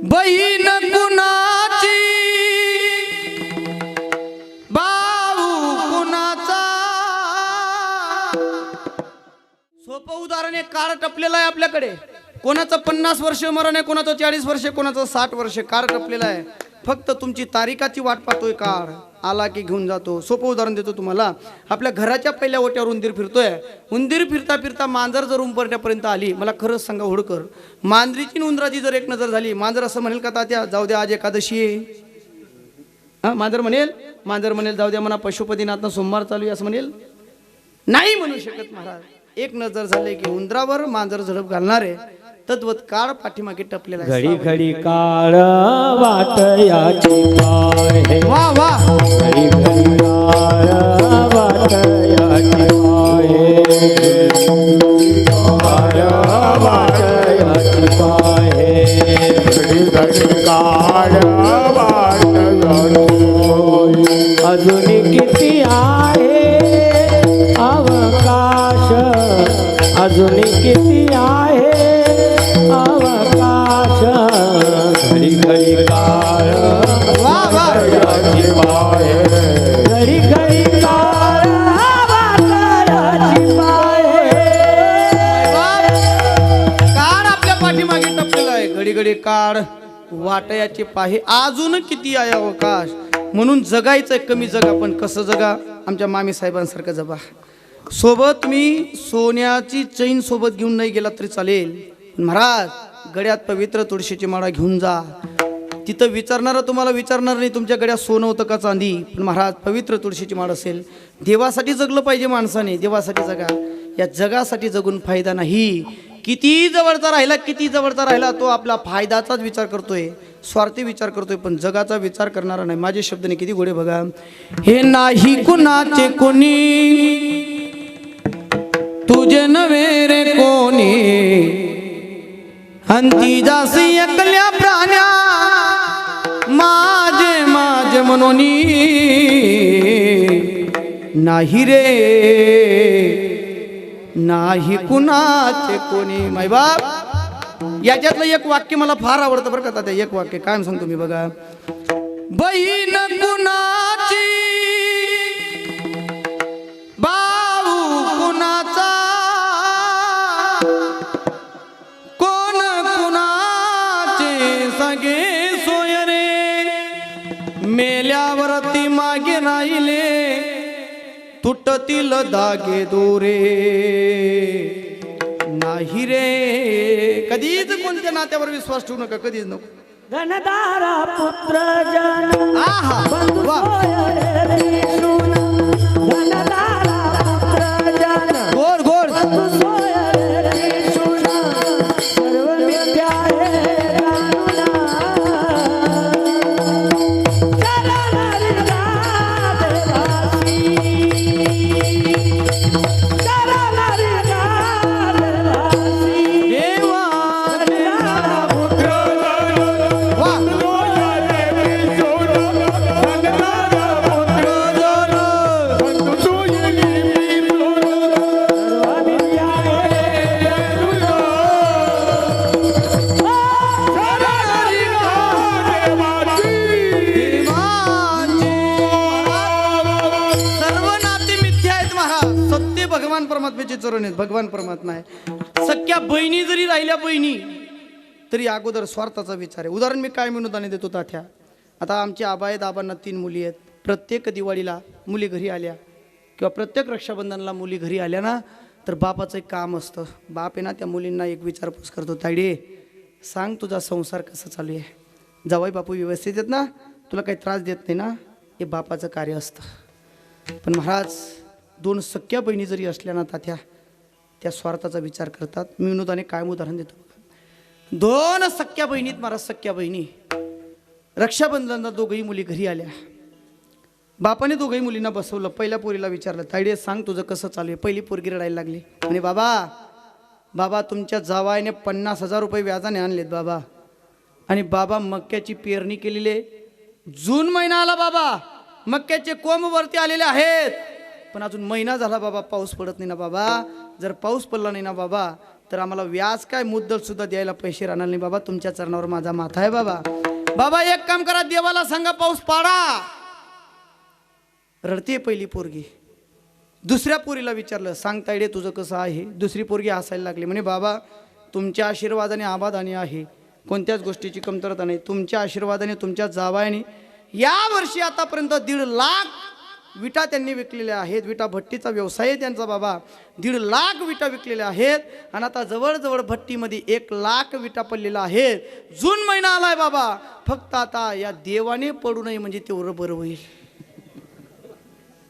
बहीण कुणाची भाऊ कुणाचा. सोपं उदाहरण आहे, काळ टपलेला आहे आपल्याकडे. कोणाचं 50 वर्ष मरण आहे, कोणाचं 40 वर्ष, कोणाचं 60 वर्ष. काळ टपलेला आहे, फक्त तुमची तारीखाची वाट पाहतोय. काळ आला की घेऊन जातो. सोपं उदाहरण देतो तुम्हाला. आपल्या घराच्या पहिल्या ओट्यावर उंदीर फिरतोय. उंदीर फिरता फिरता मांजर जर उंबरट्यापर्यंत आली, मला खरंच सांगा होडकर, मांजरीची उंदराची जर एक नजर झाली, मांजर असं म्हणेल का तात्या जाऊ द्या आज एकादशी आहे? हा, मांजर म्हणेल जाऊ द्या म्हणा पशुपतीनाथनं सोमवार चालू आहे असं म्हणेल? नाही म्हणू शकत महाराज. एक नजर झाले की उंदरावर मांजर झडप घालणार आहे. तद्वत काळ पाठीमागे टपलेला आहे. घडी घडी काळ वाटयाची पाय. वा वा. घडी घडी काळ वाटयाची पाय. काळ वाटयाची पाय. घडी घडी काळ वाटयाची पाय. अजून किती आहे अवकाश, अजून किती आहे अवकाश. घडी घडी काळ वाटयाची पाय. घडी घडी काळ वाटयाची पाय. काळ आपल्या पाठीमागे टपलेला आहे. घडी घडी काळ वाटयाचे पाहे. अजून किती आहे अवकाश. म्हणून जगायचं कमी जगा, पण कसं जगा? आमच्या मामी साहेबांसारखं जगा. सोबत मी सोन्याची चैन सोबत घेऊन नाही गेला तरी चालेल, पण महाराज गड्यात पवित्र तुळशीची माळा घेऊन जा. तिथं विचारणारं तुम्हाला विचारणार नाही तुमच्या गड्यात सोनं होतं का चांदी, पण महाराज पवित्र तुळशीची माळ असेल. देवासाठी जगलं पाहिजे माणसाने, देवासाठी जगा. या जगासाठी जगून फायदा नाही. किती जवळचा राहिला तो आपला फायद्याचाच विचार करतोय, स्वार्थी विचार करतोय, पण जगाचा विचार करणारा नाही. माझे शब्द नाही किती गोडे बघा. हे नाही कुणाचे कोणी, तुझे नव्हे रे कोणी, अंती जासी एकल्या प्राण्या माझे माझे म्हणोनी. नाही रे नाही कुणाचे कोणी. माय बाप, याच्यातलं एक वाक्य मला फार आवडतं बरं का. त्या एक वाक्य काय सांगतो मी बघा. बहीण कुणाची भाऊ कुणाचा, कोण कुणाचे सगळे सोयरे, मेल्यावरती मागे राहिले तुटतील दागे दोरे. नाही रे, कधीच कोणत्या नात्यावर विश्वास ठेवू नका, कधीच नको. घनदारा पुत्र जन आहा वा. गोड गोड. परमात्म्याचे चरण आहेत. भगवान परमात्मा आहे. सख्या बहिणी जरी राहिल्या बहिणी तरी अगोदर स्वार्थाचा विचार आहे. उदाहरण मी काय म्हणून देतो तात्या. आता आमचे आबा आहेत, आबांना 3 मुली आहेत. प्रत्येक दिवाळीला मुली घरी आल्या किंवा प्रत्येक रक्षाबंधनाला मुली घरी आल्या ना, तर बापाचं एक काम असतं. बाप आहे ना त्या मुलींना एक विचारपूस करतो, तायडे सांग तुझा संसार कसा चालू आहे, जावई बापू व्यवस्थित आहेत ना, तुला काही त्रास देत नाही ना. हे बापाचं कार्य असतं. पण महाराज 2 सख्या बहिणी जरी असल्या ना तात्या, त्या स्वार्थाचा विचार करतात. मी विनोदाने काय उदाहरण देतो. 2 सख्या बहिणीत महाराज, सख्या बहिणी रक्षाबंधनाला दोघही मुली घरी आल्या. बापाने दोघही मुलींना बसवलं. पहिल्या पोरीला विचारलं, तायडे सांग तुझं कसं चालू आहे. पहिली पोरगी रडायला लागली. आणि बाबा तुमच्या जावाईने 50,000 रुपये व्याजाने आणलेत बाबा. आणि बाबा मक्याची पेरणी केलेली, जून महिना आला बाबा, मक्याचे कोंब वरती आलेले आहेत, पण अजून महिना झाला बाबा पाऊस पडत नाही ना बाबा. जर पाऊस पडला नाही ना बाबा, तर आम्हाला व्याज काय मुद्दल सुद्धा द्यायला पैसे राहणार नाही बाबा. तुमच्या चरणावर माझा माथा आहे बाबा. बाबा एक काम करा, देवाला सांगा पाऊस पाडा. रडते पहिली पोरगी. दुसऱ्या पोरीला विचारलं, सांग तायडे तुझं कसं आहे. दुसरी पोरगी हसायला लागली. म्हणे बाबा तुमच्या आशीर्वादाने आबादाने आहे, कोणत्याच गोष्टीची कमतरता नाही. तुमच्या आशीर्वादाने तुमच्या जावयाने या वर्षी आतापर्यंत 1.5 लाख विटा त्यांनी विकलेल्या आहेत. विटा भट्टीचा व्यवसाय आहे त्यांचा बाबा. 1.5 लाख विटा विकलेल्या आहेत. आणि आता जवळजवळ भट्टीमध्ये 1 लाख विटा पडलेल्या आहेत. जून महिना आलाय बाबा. फक्त आता या देवाने पडू नये म्हणजे तेवढं बरं होईल.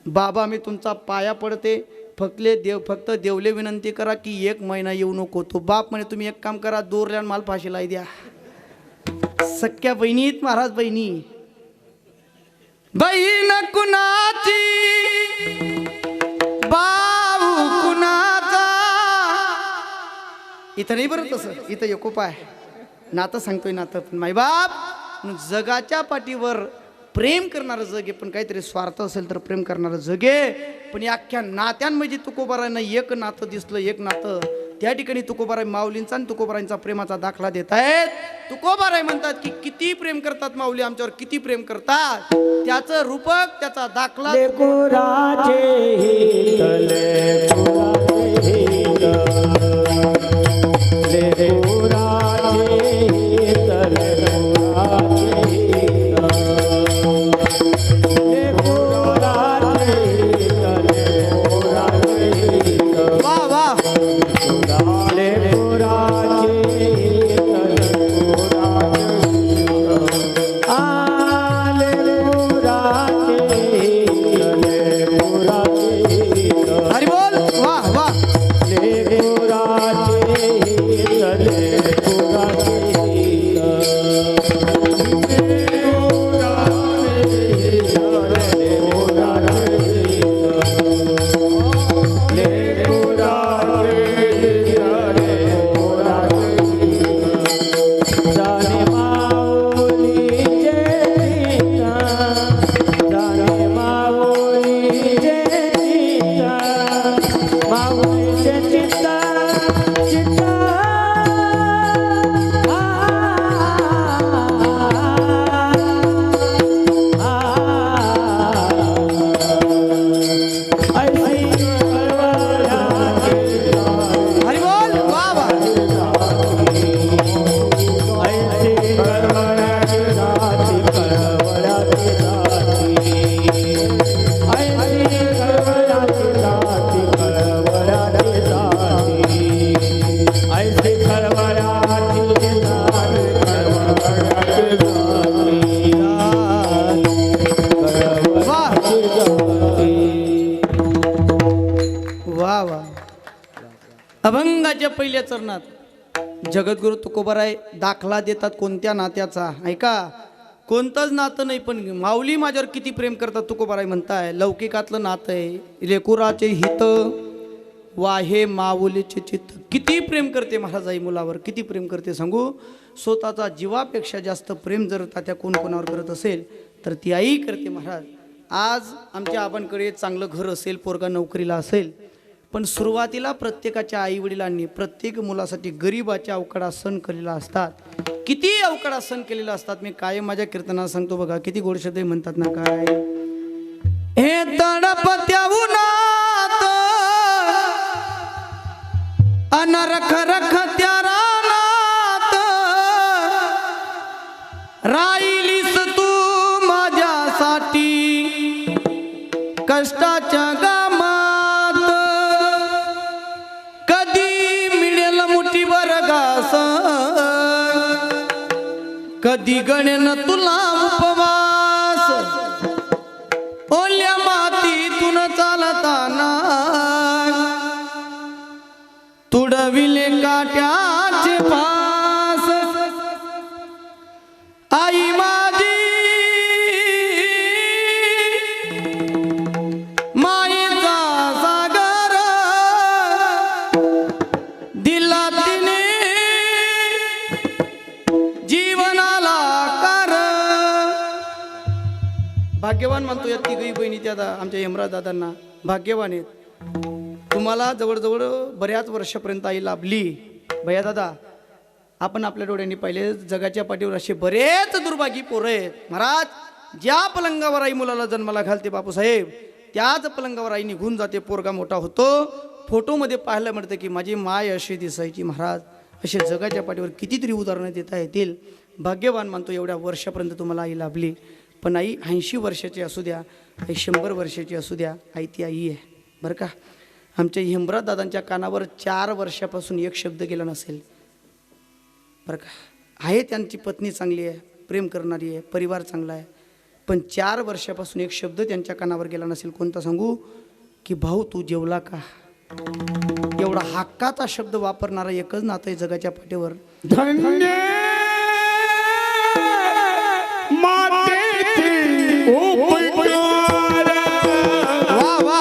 बाबा मी तुमचा पाया पडते, फक्त देवले विनंती करा की 1 महिना येऊ नको. तो बाप म्हणे तुम्ही एक काम करा, दोरल्यान माल फाशीला द्या. सख्या बहिणीत महाराज बहिणी. बहीण कुणाची भाऊ कुणाचा. इथं नाही बरं तसं, इथं एकोपा आहे. नातं सांगतोय नातं. पण मायबाप जगाच्या पाठीवर प्रेम करणारं जग आहे, पण काहीतरी स्वार्थ असेल तर प्रेम करणारं जग आहे. पण या अख्ख्या नात्यांमध्ये तुकोबारांना एक नातं दिसलं, एक नातं. त्या ठिकाणी तुकोबाराय माऊलींचा आणि तुकोबारांचा प्रेमाचा दाखला देत आहेत. तुकोबाराय म्हणतात की किती प्रेम करतात माऊली आमच्यावर, किती प्रेम करतात. त्याचं रूपक, त्याचा दाखला. अभंगाच्या पहिल्या चरणात जगद्गुरु तुकोबाराय दाखला देतात कोणत्या नात्याचा. ऐका, कोणतंच नातं नाही, पण माऊली माझ्यावर किती प्रेम करतात. तुकोबाराय म्हणताय लौकिकातलं नातं आहे. लेकुराचे हित वाहे माऊलीचे चित्त. किती प्रेम करते महाराज आई मुलावर, किती प्रेम करते सांगू. स्वतःचा जीवापेक्षा जास्त प्रेम जर तात्या कोण कोणावर करत असेल तर ती आई करते महाराज. आज आमच्या आबांकडे चांगलं घर असेल, पोरगा नोकरीला असेल, पण सुरुवातीला प्रत्येकाच्या आई वडिलांनी प्रत्येक मुलासाठी गरिबाच्या अवकाळा सण केलेला असतात. किती अवकाळा सण केलेला असतात. मी कायम माझ्या कीर्तनात सांगतो बघा, किती गोड शब्द म्हणतात ना. काय हे तडपत्या उन्हात अनरख रख त्या रानात राहिलीस तू माझ्यासाठी कष्टाच्या गामात. कधी मिळेल मुठीभर घास, कधी गणेन तुला उपवास. ओल्या मातीतून चालताना तुडविले काट्याचे फास. आई माझी मायेचा सागर दिला तिने जीवनाला कर. भाग्यवान म्हणतो या तिघी बहिणी त्या आमच्या यमराज दादांना भाग्यवान आहेत. तुम्हाला जवळजवळ बऱ्याच वर्षापर्यंत आई लाभली. भैया दादा, आपण आपल्या डोळ्यांनी पाहिले जगाच्या पाठीवर असे बरेच दुर्भागी पोरं आहेत महाराज. ज्या पलंगावर आई मुलाला जन्माला घालते बापूसाहेब, त्याच पलंगावर आई निघून जाते, पोरगा मोठा होतो. फोटोमध्ये पाहायला मिळतं की माझी माय अशी दिसायची महाराज. असे जगाच्या पाठीवर कितीतरी उदाहरणं देता येतील. भाग्यवान मानतो एवढ्या वर्षापर्यंत तुम्हाला आई लाभली. पण आई 80 वर्षाची असू द्या, आई 100 वर्षाची असू द्या, आई ती आई आहे बरं का. आमच्या हेमराज दादांच्या कानावर 4 वर्षापासून एक शब्द गेला नसेल बरं का. आहे त्यांची पत्नी चांगली आहे, प्रेम करणारी आहे, परिवार चांगला आहे, पण 4 वर्षापासून एक शब्द त्यांच्या कानावर गेला नसेल. कोणता सांगू? की भाऊ तू जेवला का. एवढा हक्काचा शब्द वापरणारा एकच नातं आहे जगाच्या पाठीवर. धन्य मातेचे उपकार. वा वा.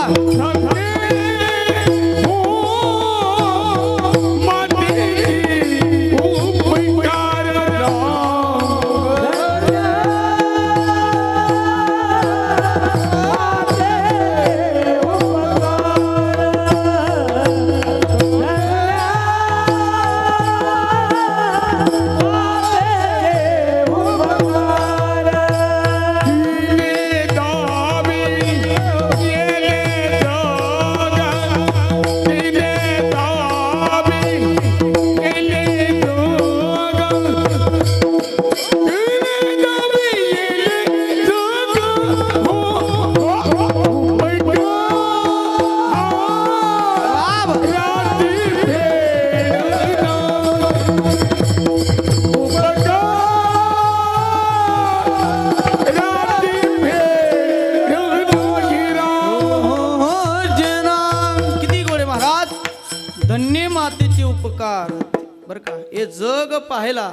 बरं का. हे जग पाहायला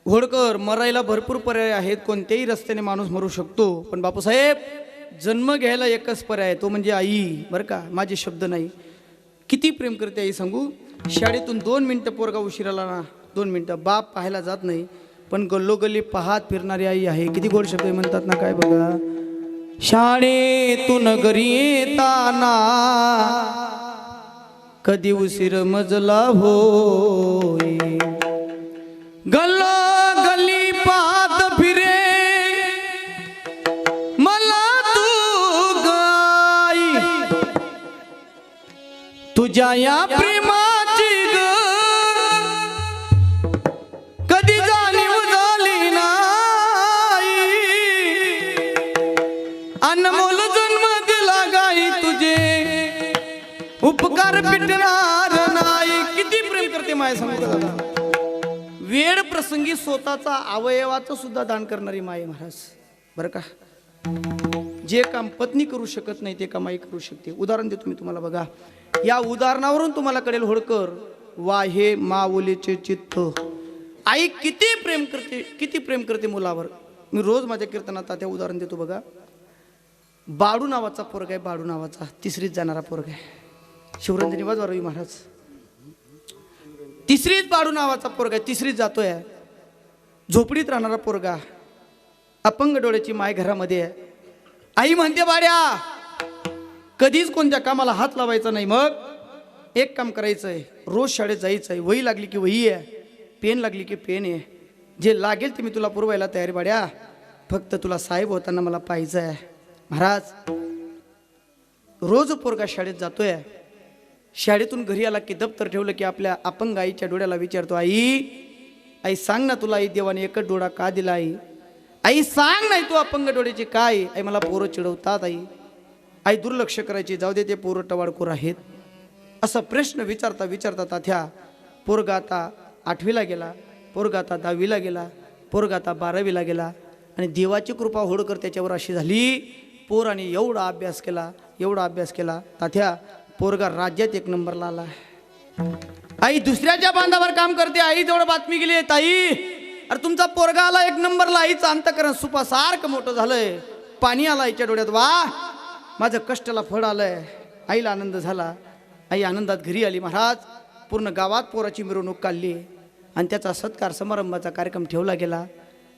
घोडकर मरायला भरपूर पर्याय आहेत. कोणत्याही रस्त्याने माणूस मरू शकतो, पण बापूसाहेब जन्म घ्यायला एकच पर्याय, तो म्हणजे आई बरं का. माझे शब्द नाही. किती प्रेम करते आई सांगू. शाळेतून 2 मिनटं पोरगा उशिराला ना, 2 मिनटं बाप पाहायला जात नाही, पण गल्लोगल्ली पाहात फिरणारी आई आहे. किती गोड शब्द म्हणतात ना, काय बघा. शाळेतून घरी येताना कधी उशीर मजला होय, गल्लो गल्ली पाहत फिरे मला तू गाई, तुझ्या या प्रेमाची ग कधी जाणीव झाली नाही, अनमोल जन्म दिला गाई तुझे उपकार पिटणार नाही. किती प्रेम करते माय सांगू दादा. वेळ प्रसंगी स्वतःचा अवयवाचं सुद्धा दान करणारी माय महाराज बरं का. जे काम पत्नी करू शकत नाही ते काम आई करू शकते. उदाहरण देतो मी तुम्हाला बघा. या उदाहरणावरून तुम्हाला कळेल होडकर वाहे माऊलीचे चित्त. आई किती प्रेम करते, किती प्रेम करते मुलावर. मी रोज माझ्या कीर्तनात त्या उदाहरण देतो बघा. बाळू नावाचा पोरगा आहे, बाळू नावाचा 3रीत जाणारा पोरगा आहे. शिवरंजनी वाजवा रवी महाराज. 3रीत बाळू नावाचा पोरगा आहे, 3रीत जातोय. झोपडीत राहणारा पोरगा, अपंग डोळ्याची माय घरामध्ये आहे. आई म्हणते बाड्या कधीच कोणत्या कामाला हात लावायचा नाही. मग एक काम करायचंय, रोज शाळेत जायचंय. वही लागली की वही आहे, पेन लागली की पेन आहे. जे लागेल ते मी तुला पुरवायला तयारी बाड्या, फक्त तुला साहेब होताना मला पाहिजे आहे. महाराज रोज पोरगा शाळेत जातोय. शाळेतून घरी आला की दप्तर ठेवलं की आपल्या अपंग आईच्या डोळ्याला विचारतो, आई आई सांग ना तुला आई देवाने एकच डोळा का दिला. आई आई सांग नाही तू अपंग डोळ्याची काय. आई मला पोरं चिडवतात. आई आई दुर्लक्ष करायची, जाऊ दे ते पोरं टवाळखोर आहेत. असा प्रश्न विचारता विचारता ताथ्या पोरगा आता 8वीला गेला, पोरगा आता 10वीला गेला, पोरगा आता 12वीला गेला. आणि देवाची कृपा होडकर त्याच्यावर अशी झाली. पोराने एवढा अभ्यास केला, एवढा अभ्यास केला, ताथ्या पोरगा राज्यात 1 नंबरला आला. आई दुसऱ्याच्या बांधावर काम करते. आई जवळ बातमी गेली, ताई अरे तुमचा पोरगा आला 1 नंबरला. आईचं अंतकरण सुपासारखं मोठं झालंय. पाणी आलं आईच्या डोळ्यात. वा माझं कष्टाला फळ आलंय. आईला आनंद झाला. आई आनंदात घरी आली. महाराज पूर्ण गावात पोराची मिरवणूक काढली आणि त्याचा सत्कार समारंभाचा कार्यक्रम ठेवला गेला.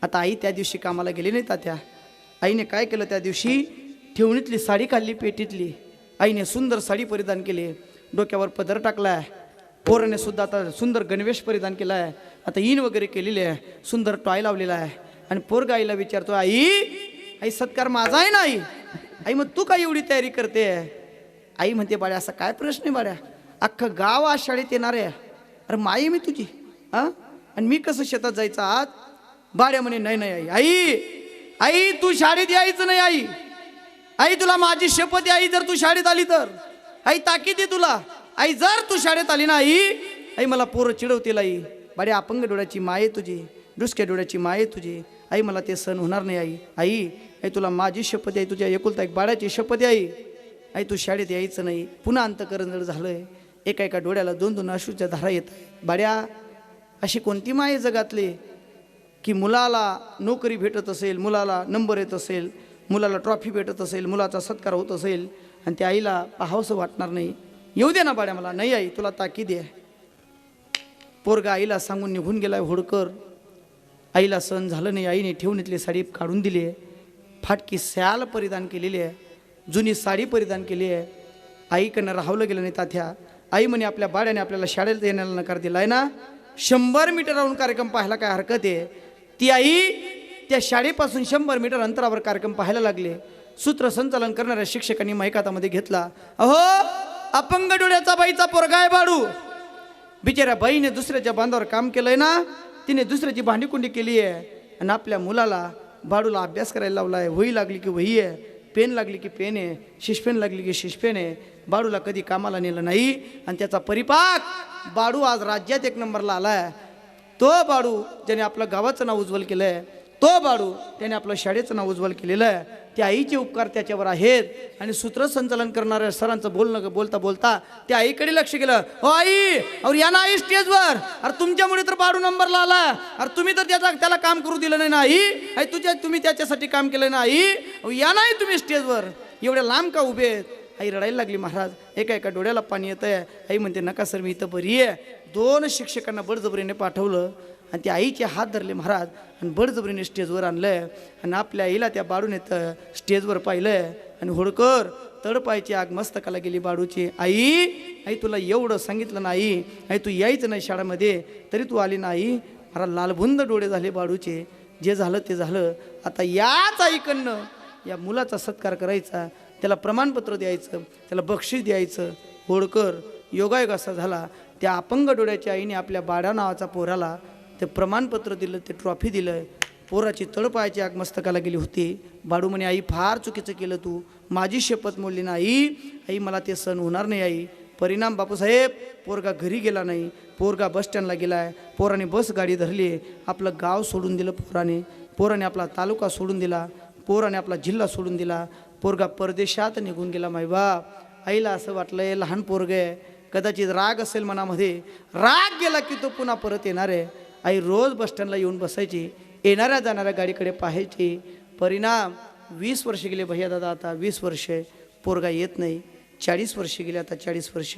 आता आई त्या दिवशी कामाला गेली नाही. तात्या आईने काय केलं, त्या दिवशी ठेवणीतली साडी काढली पेटीतली. आईने सुंदर साडी परिधान केली, डोक्यावर पदर टाकलाय, पोराने सुद्धा आता सुंदर गणवेश परिधान केला आहे, आता ईन वगैरे केलेली आहे, सुंदर टॉय लावलेला आहे. आणि पोरगा आईला विचारतो, आई आई सत्कार माझा आहे ना आई? आई मग तू काय एवढी तयारी करते? आई म्हणते, बाळ्या असा काय प्रश्न आहे बाळ्या, अख्खं गाव आज शाळेत येणार आहे, अरे माई मी तुझी हा, आणि मी कसं शेतात जायचं आज? बाळ्या म्हणे, नाही नाही आई, आई आई तू शाळेत यायचं नाही आई, आई तुला माझी शपथ आहे आई, जर तू शाळेत आली तर आई ताकीद आहे तुला, आई जर तू शाळेत आली ना आई, आई मला पोरं चिडवतील आई. बाळ्या अपंग डोळ्याची माय तुझी, डुसक्या डोळ्याची माय तुझी, आई मला ते सण होणार नाही आई. आई आई तुला माझी शपथ आहे, तुझ्या एकुलता एक बाळाची शपथ आहे आई, आई तू शाळेत यायचं नाही. पुन्हा अंतकरण जर झालंय, एका एका डोळ्याला 2-2 अश्रूच्या धारा येत. बाळ्या अशी कोणती माय जगातली की मुलाला नोकरी भेटत असेल, मुलाला नंबर येत असेल, मुलाला ट्रॉफी भेटत असेल, मुलाचा सत्कार होत असेल, आणि त्या आईला पाहावंसं वाटणार नाही? येऊ दे ना बाळ्या मला. नाही आई तुला ताकीद आहे. पोरगा आईला सांगून निघून गेलाय होडकर. आईला सहन झालं नाही, आईने ठेवणीतली साडी काढून दिली आहे, फाटकी सॅल परिधान केलेली आहे, जुनी साडी परिधान केली आहे. आईकडनं राहवलं गेलं नाही तात्या. आई म्हणे, आपल्या बाळ्याने आपल्याला शाळेत येण्याला नकार दिला आहे ना, 100 मीटर राहून कार्यक्रम पाहायला काय हरकत आहे? ती आई त्या शाळेपासून 100 मीटर अंतरावर कार्यक्रम पाहायला लागले. सूत्रसंचालन करणाऱ्या शिक्षकांनी मैकातामध्ये घेतला, अहो अपंग डोळ्याचा बाईचा पोरगा आहे बाळू. बिचाऱ्या बाईने दुसऱ्याच्या बांधावर काम केलंय ना, तिने दुसऱ्याची भांडीकुंडी केली आहे, आणि आपल्या मुलाला बाळूला अभ्यास करायला लावला आहे. वही लागली की वही आहे, पेन लागली की पेन आहे, शिशपेन लागली की शिशपेन आहे. बाळूला कधी कामाला नेलं नाही, आणि त्याचा परिपाक बाळू आज राज्यात 1 नंबरला आला आहे. तो बाळू ज्याने आपलं गावाचं नाव उज्ज्वल केलं आहे, तो बाळू त्याने आपलं शाळेचं नाव उज्ज्वल केलेलं आहे. त्या आईचे उपकार त्याच्यावर आहेत. आणि सूत्रसंचालन करणाऱ्या सरांचं बोलता बोलता त्या आईकडे लक्ष गेलं. हो आई, और या ना आई स्टेजवर, अरे तुमच्यामुळे तर बाळू नंबरला आला, अरे तुम्ही तर त्याला काम करू दिलं नाही ना आई, आई तुम्ही त्याच्यासाठी काम केलं ना आई, या नाही तुम्ही स्टेजवर, एवढ्या लांब का उभे आहेत? आई रडायला लागली. महाराज एका एका डोळ्याला पाणी येत आहे. आई म्हणते, नका सर मी इथं बरी आहे. 2 शिक्षकांना बळजबरीने पाठवलं, आणि त्या आईचे हात धरले महाराज, आणि बळजबरीने स्टेजवर आणलं. आणि आपल्या आईला त्या बाळूने स्टेजवर पाहिलं, आणि होडकर तडपायची आग मस्तकाला गेली बाळूची. आई आई तुला एवढं सांगितलं नाही आई, तू यायचं नाही शाळेमध्ये, तरी तू आली नाही. मला लालबुंद डोळे झाले बाळूचे. जे झालं ते झालं. आता याच आईकडनं या मुलाचा सत्कार करायचा, त्याला प्रमाणपत्र द्यायचं, त्याला बक्षीस द्यायचं. होडकर योगायोग असा झाला, त्या अपंग डोळ्याच्या आईने आपल्या बाळा नावाचा पोराला ते प्रमाणपत्र दिलं, ते ट्रॉफी दिलं. पोराची तळपायाची आग मस्तकाला गेली होती. बाळू म्हणे, आई फार चुकीचं केलं तू, माझी शपथ मोडली ना आई, आई मला ते सण होणार नाही आई. परिणाम बापूसाहेब, पोरगा घरी गेला नाही, पोरगा बस स्टँडला गेला आहे. पोराने बस गाडी धरली, आपलं गाव सोडून दिलं पोराने आपला तालुका सोडून दिला, पोराने आपला जिल्हा सोडून दिला. पोरगा परदेशात निघून गेला. मायबाप, आईला असं वाटलंय लहान पोरग आहे, कदाचित राग असेल मनामध्ये, राग गेला की तो पुन्हा परत येणार आहे. आई रोज बस स्टँडला येऊन बसायची, येणाऱ्या जाणाऱ्या गाडीकडे पाहायची. परिणाम 20 वर्ष गेले भैया दादा, आता 20 वर्ष पोरगा येत नाही. 40 वर्ष गेले, आता 40 वर्ष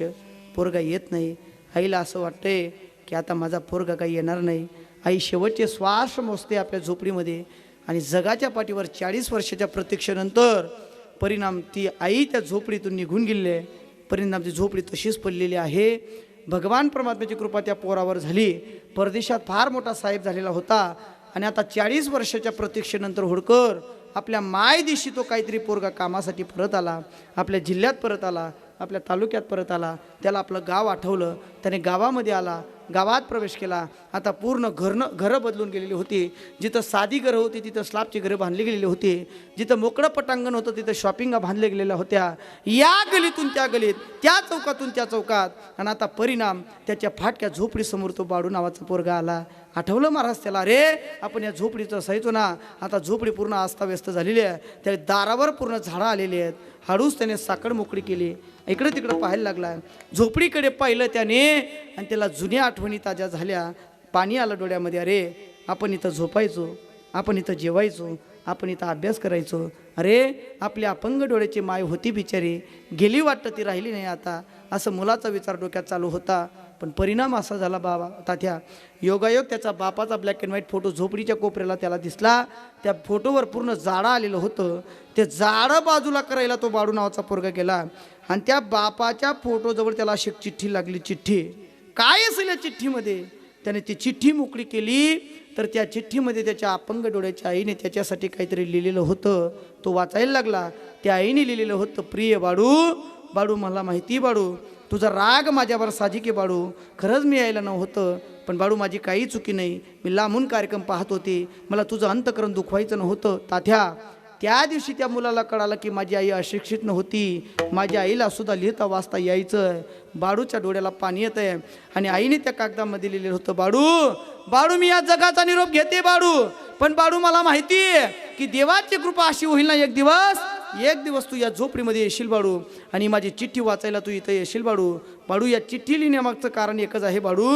पोरगा येत नाही. आईला असं वाटतंय की आता माझा पोरगा काही येणार नाही. आई शेवटचे श्वास मोजते आपल्या झोपडीमध्ये, आणि जगाच्या पाठीवर 40 वर्षाच्या प्रतीक्षेनंतर परिणाम ती आई त्या झोपडीतून निघून गेली आहे. परिणाम ती झोपडी तशीच पडलेली आहे. भगवान परमात्म्याची कृपा त्या पोरावर झाली. परदेशात फार मोठा साहेब झालेला होता, आणि आता 40 वर्षाच्या प्रतीक्षेनंतर होडकर आपल्या मायदेशी तो काहीतरी पोरगा कामासाठी परत आला, आपल्या जिल्ह्यात परत आला, आपल्या तालुक्यात परत आला. त्याला आपलं गाव आठवलं, त्याने गावामध्ये आला, गावात प्रवेश केला. आता पूर्ण घरं बदलून गेलेली होती. जिथं साधी घरं होती तिथं स्लॅबची घरं बांधली गेलेली होती. जिथं मोकळं पटांगण होतं तिथं शॉपिंगा बांधल्या गेलेल्या होत्या. या गलीतून त्या गलीत, त्या चौकातून त्या चौकात. आणि आता परिणाम त्याच्या फाटक्या झोपडीसमोर तो बाळू नावाचा पोरगा आला. आठवलं महाराज त्याला, अरे आपण या झोपडीचं असायचो ना, आता झोपडी पूर्ण अस्ताव्यस्त झालेली आहे. त्या दारावर पूर्ण झाडं आलेली आहेत. हळूच त्याने साकड मोकळी केली, इकडे तिकडे पाहायला लागला. झोपडीकडे पाहिलं त्याने, आणि त्याला जुन्या आठवणी ताज्या झाल्या. पाणी आलं डोळ्यामध्ये. अरे आपण इथं झोपायचो, आपण इथं जेवायचो, आपण इथं अभ्यास करायचो. अरे आपल्या अपंग डोळ्याची माय होती बिचारी, गेली वाटतं ती राहिली नाही आता, असं मुलाचा विचार डोक्यात चालू होता. पण परिणाम असा झाला बाबा तात्या, योगायोग त्याचा बापाचा ब्लॅक अँड व्हाईट फोटो झोपडीच्या कोपऱ्याला त्याला दिसला. त्या फोटोवर पूर्ण जाळं आलेलं होतं. ते जाळं बाजूला करायला तो बाळू नावाचा पोरगा गेला, आणि त्या बापाच्या फोटोजवळ त्याला अशी चिठ्ठी लागली. चिठ्ठी काय असेल या चिठ्ठीमध्ये. त्याने ती चिठ्ठी मोकळी केली तर त्या चिठ्ठीमध्ये त्याच्या अपंग डोळ्याच्या आईने त्याच्यासाठी काहीतरी लिहिलेलं होतं. तो वाचायला लागला. त्या आईने लिहिलेलं होतं, प्रिय बाळू, बाळू मला माहिती बाळू, तुझा राग माझ्यावर साजिक आहे बाळू, खरंच मी यायला नव्हतं, पण बाळू माझी काही चुकी नाही, मी लांबून कार्यक्रम पाहत होते, मला तुझं अंतकरण दुखवायचं नव्हतं. तात्या, त्या दिवशी त्या मुलाला कळालं की माझी आई अशिक्षित नव्हती, माझ्या आईला सुद्धा लिहिता वाचता यायचं. बाळूच्या डोळ्याला पाणी येत आहे आणि आईने त्या कागदामध्ये लिहिलेलं होतं, बाळू, बाळू मी या जगाचा निरोप घेते बाळू, पण बाळू मला माहिती आहे की देवाची कृपा अशी होईल ना, एक दिवस तू या झोपडीमध्ये येशील बाळू आणि माझी चिठ्ठी वाचायला तू इथं येशील बाळू. बाळू या चिठ्ठी लिहिण्यामागचं कारण एकच आहे बाळू,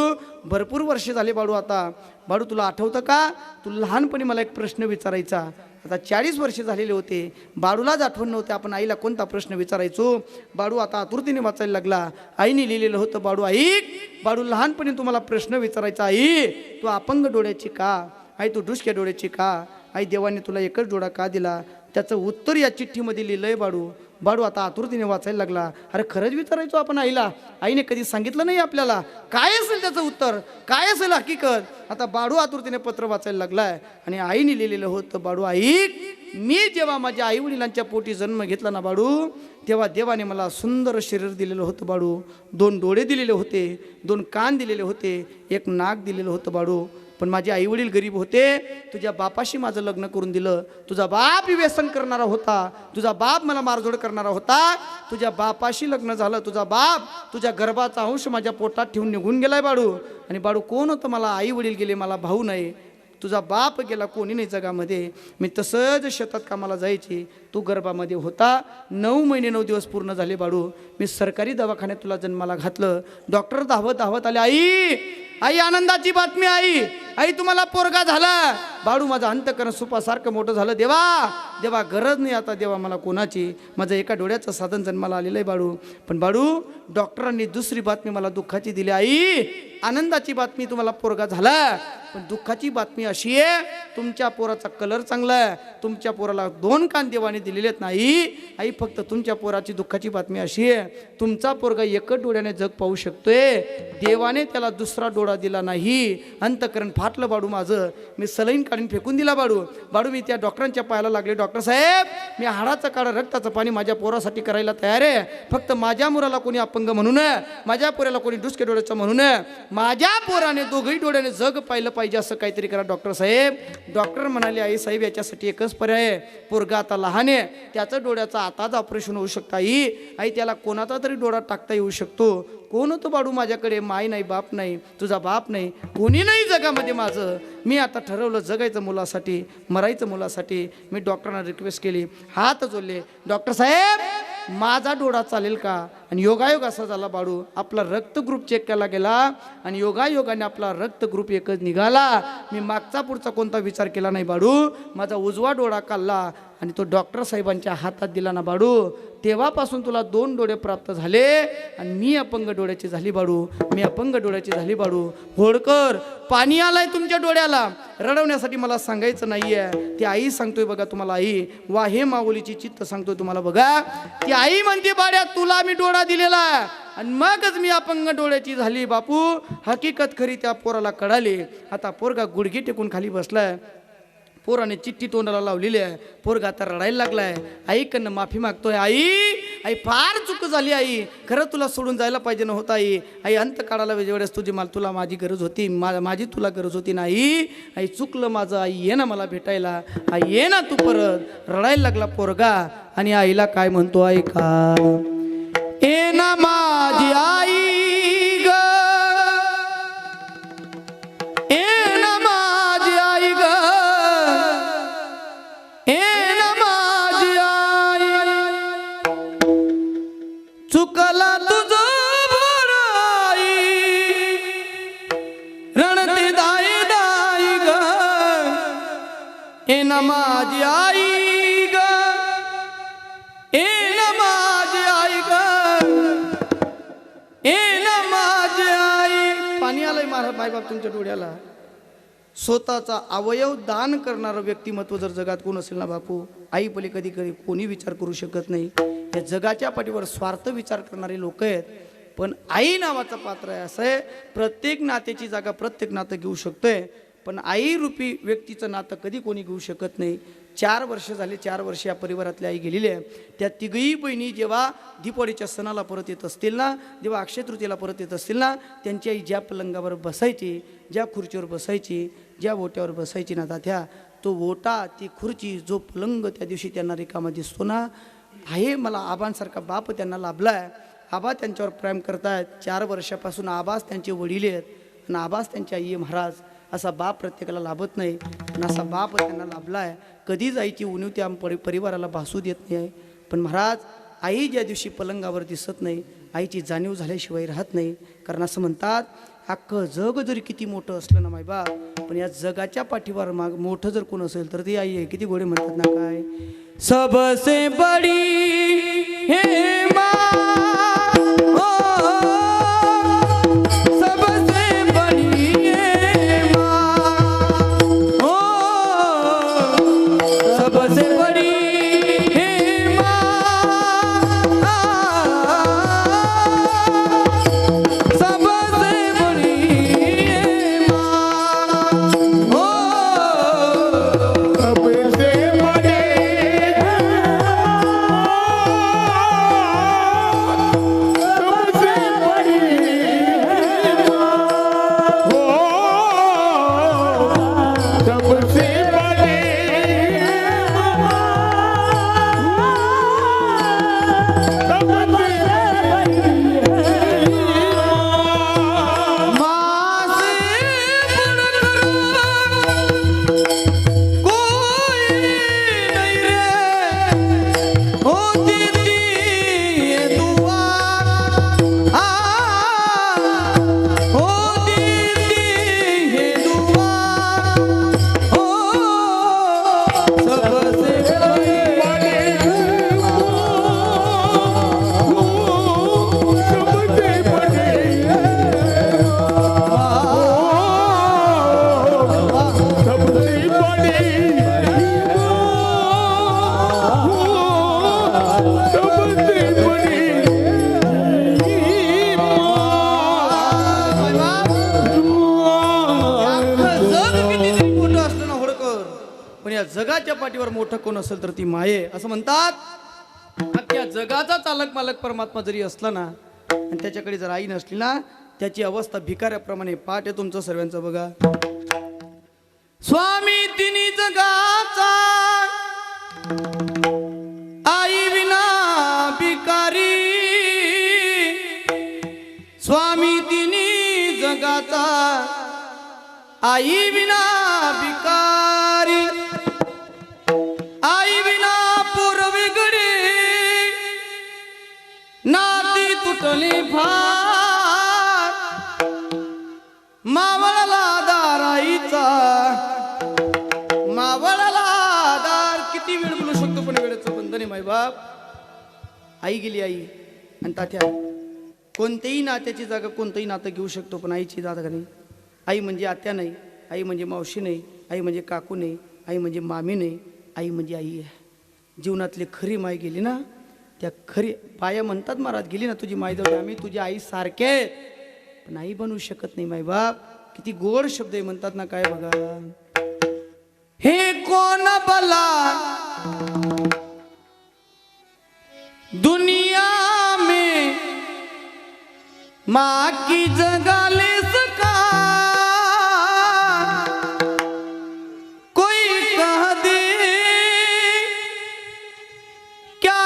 भरपूर वर्ष झाले बाळू. आता बाळू तुला आठवतं का, तू लहानपणी मला एक प्रश्न विचारायचा. आता 40 वर्ष झालेले होते, बाळूलाच आठवण नव्हते आपण आईला कोणता प्रश्न विचारायचो. बाळू आता आतुरतेने वाचायला लागला. आईने लिहिलेलं होतं, बाळू ऐक, बाळू लहानपणी तुम्हाला प्रश्न विचारायचा, आई तू अपंग डोळ्याची का, आई तू डुसक्या डोळ्याची का, आई देवाने तुला एकच डोळा का दिला, त्याचं उत्तर या चिठ्ठीमध्ये लिहिलंय बाळू. बाळू आता आतुरतेने वाचायला लागला. अरे खरंच विचारायचो आपण आईला, आईने कधी सांगितलं नाही आपल्याला काय असेल त्याचं उत्तर, काय असेल हकीकत. आता बाळू आतुरतेने पत्र वाचायला लागलाय आणि आईने लिहिलेलं होतं, बाळू ऐक, मी जेव्हा माझ्या आई वडिलांच्या पोटी जन्म घेतला ना बाळू, तेव्हा देवाने मला सुंदर शरीर दिलेलं होतं बाळू, 2 डोळे दिलेले होते, 2 कान दिलेले होते, 1 नाक दिलेलं होतं बाळू. पण माझे आई वडील गरीब होते, तुझ्या बापाशी माझं लग्न करून दिलं. तुझा बाप व्यसन करणारा होता, तुझा बाप मला मारझोड करणारा होता, तुझ्या बापाशी लग्न झालं, तुझा बाप तुझ्या गर्भाचा अंश माझ्या पोटात ठेवून निघून गेलाय बाळू. आणि बाळू कोण होतं, मला आई वडील गेले, मला भाऊ नाही, तुझा बाप गेला, कोणी नाही जगामध्ये. मी तसंच शेतात कामाला जायची, तू गर्भामध्ये होता, 9 महिने 9 दिवस पूर्ण झाले बाळू. मी सरकारी दवाखान्यात तुला जन्माला घातलं. डॉक्टर धावत आले, आई आई आनंदाची बातमी, आई आई तुम्हाला पोरगा झाला. बाळू माझं अंतकरण सुपासारखं मोठं झालं. देवा गरज नाही आता देवा मला कोणाची, माझं एका डोळ्याचं साधन जन्माला आलेलं आहे बाळू. पण बाळू डॉक्टरांनी दुसरी बातमी मला दुःखाची दिली, आई आनंदाची बातमी तुम्हाला पोरगा झाला, पण दुःखाची बातमी अशी आहे, तुमच्या पोराचा कलर चांगला आहे, तुमच्या पोराला 2 कान देवाने दिलेले आहेत. नाही आई, फक्त तुमच्या पोराची दुःखाची बातमी अशी आहे, तुमचा पोरगा एकच डोळ्याने जग पाहू शकतोय, देवाने त्याला दुसरा डोळा दिला नाही. अंतकरण फाटलं बाळू माझं, मी सलाईन काढून फेकून दिला बाळू. मी त्या डॉक्टरांच्या पायाला लागले, डॉक्टर साहेब मी हाडाचं काढा रक्ताचं पाणी माझ्या पोरासाठी करायला तयार आहे, फक्त माझ्या मुलाला कोणी अपंग म्हणू नये, माझ्या पोराला कोणी डुसके डोळ्याचं म्हणू नये, माझ्या पोराने दोघही डोळ्याने जग पाहिलं पाहिजे, असं काहीतरी करा डॉक्टर साहेब. डॉक्टर म्हणाले, आई साहेब याच्यासाठी एकच पर्याय आहे, पोरगा आता लहान आहे, त्याचं डोळ्याचं आताच ऑपरेशन होऊ शकतं. आई त्याला कोणाचा तरी डोळा टाकता येऊ शकतो. कोण होतं बाळू माझ्याकडे, माय नाही, बाप नाही, तुझा बाप नाही, कोणी नाही जगामध्ये माझं. मी आता ठरवलं जगायचं मुलासाठी, मरायचं मुलासाठी. मी डॉक्टरांना रिक्वेस्ट केली, हात जोडले, डॉक्टर साहेब माझा डोळा चालेल का. आणि योगायोग असा झाला बाळू, आपला रक्त ग्रुप चेक केला गेला आणि योगायोगाने आपला रक्त ग्रुप एकच निघाला. मी मागचा पुढचा कोणता विचार केला नाही बाळू, माझा उजवा डोळा काढला आणि तो डॉक्टर साहेबांच्या हातात दिला ना बाळू, तेव्हापासून तुला 2 डोळे प्राप्त झाले आणि मी अपंग डोळ्याची झाली बाळू, मी अपंग डोळ्याची झाली बाळू. होडकर पाणी आलंय तुमच्या डोळ्याला, रडवण्यासाठी मला सांगायचं नाहीये, ती आई सांगतोय बघा तुम्हाला. आई वा हे माऊलीची चित्त सांगतोय तुम्हाला बघा. ती आई म्हणते, बाळ्या तुला मी डोळा दिलेला आणि मगच मी अपंग डोळ्याची झाली. बापू हकीकत खरी त्या पोराला कळाली. आता पोरगा गुडघे टेकून खाली बसलाय, पोराने चिठ्ठी तोंडाला लावलेली आहे, पोरगा आता रडायला लागलाय. आईकडनं माफी मागतोय, आई फार चूक झाली, आई खरं तुला सोडून जायला पाहिजे नव्हतं. आई अंत काढायला वेळेस तुला माझी गरज होती, माझी तुला गरज होती. नाही आई चुकलं माझं, आई ये ना मला भेटायला, आई ये ना तू परत. रडायला लागला पोरगा आणि आईला काय म्हणतो ऐका, ए ना माझी आई ग, ए ना माझी आई ग, चुकला तुझं बराई, रणती दाई दाई ग, ए ना माझी आई ग, ए ना माझी आई ग, ए ना माझी आई. पाणी आलंय मायबाप तुमच्या डोळ्याला. स्वतःचा अवयव दान करणारं व्यक्तिमत्व जर जगात कोण असेल ना बापू, आई पली कधी कोणी विचार करू शकत नाही. या जगाच्या पाठीवर स्वार्थ विचार करणारे लोक आहेत. पण आई नावाचा पात्र आहे. असं आहे, प्रत्येक नात्याची जागा प्रत्येक नातं घेऊ शकतोय, पण आई रूपी व्यक्तीचं नातं कधी कोणी घेऊ शकत नाही. 4 वर्ष झाले, 4 वर्ष या परिवारातली आई गेलेली आहे. त्या तिघही बहिणी जेव्हा दीपावलीच्या सणाला परत येत असतील ना, जेव्हा अक्षय तृतीयेला परत येत असतील ना, त्यांची आई ज्या पलंगावर बसायची, ज्या खुर्चीवर बसायची, ज्या ओट्यावर बसायची ना तात्या, तो ओटा, ती खुर्ची, जो पलंग त्या दिवशी त्यांना रिकामा दिसतो ना, आहे मला आबांसारखा बाप त्यांना लाभला आहे. आबा त्यांच्यावर प्रेम करतायत. 4 वर्षापासून आबाच त्यांचे वडील आहेत आणि आबाच त्यांची आई आहे. महाराज, असा बाप प्रत्येकाला लाभत नाही, पण असा बाप त्यांना लाभला आहे. कधीच आईची उणीव त्या परिवाराला भासू देत नाही आहे. पण महाराज, आई ज्या दिवशी पलंगावर दिसत नाही, आईची जाणीव झाल्याशिवाय राहत नाही. कारण असं म्हणतात, अख्खं जग जरी किती मोठं असलं ना मायबाप, पण या जगाच्या पाठीवर मोठं जर कोण असेल तर ती आई आहे. किती गोडे म्हणतात ना, काय सबसे बडी हे माँ, सबसे बड़ी हे माँ, सबसे बड़ी हे माँ, सबसे बड़ी हे माँ, सबसे बड़े सबसे बड़ी सबसे बड़े माँ से बढ़कर कोई नहीं रे, होती थी ये दुआ, होती थी ये दुआ, सबसे बड़ी जग किती मोठं असलं ना होडकर, पण या जगाच्या पाठीवर मोठं कोण असेल तर ती माये. असं म्हणतात, अख्ख्या जगाचा चालक मालक परमात्मा जरी असला ना, आणि त्याच्याकडे जर आई नसली ना, त्याची अवस्था भिकाऱ्याप्रमाणे. पाठ आहे तुमचं सर्वांचं बघा. स्वामी तिन्ही जगाचा, आई विना भिकारी, स्वामी तिन्ही जगाचा, आई विना भिकारी, आई विना पोर वेगळे, नाती तुटली फार, मावळला दार आईचा, मावळला दार. किती वेळ बोलू शकतो, पण वेळेचं बंधन आहे मायबाप. आई गेली आई, आणि तात्या, कोणत्याही नात्याची जागा कोणतंही नातं घेऊ शकतो, पण आईची जागा नाही. आई म्हणजे आत्या नाही, आई म्हणजे मावशी नाही, आई म्हणजे काकू नाही, आई म्हणजे मामी नाही, आई म्हणजे आई आहे. जीवनातली खरी माय गेली ना, त्या खरी बाया म्हणतात, महाराज गेली ना तुझी माय जवळ, आम्ही तुझ्या आई सारखे आहेत, पण आई बनवू शकत नाही मायबाप. किती गोड शब्द आहे, म्हणतात ना, काय बघा. हे कोण भला दुनिया में माँ की जगह ले सका, कोई कह दे क्या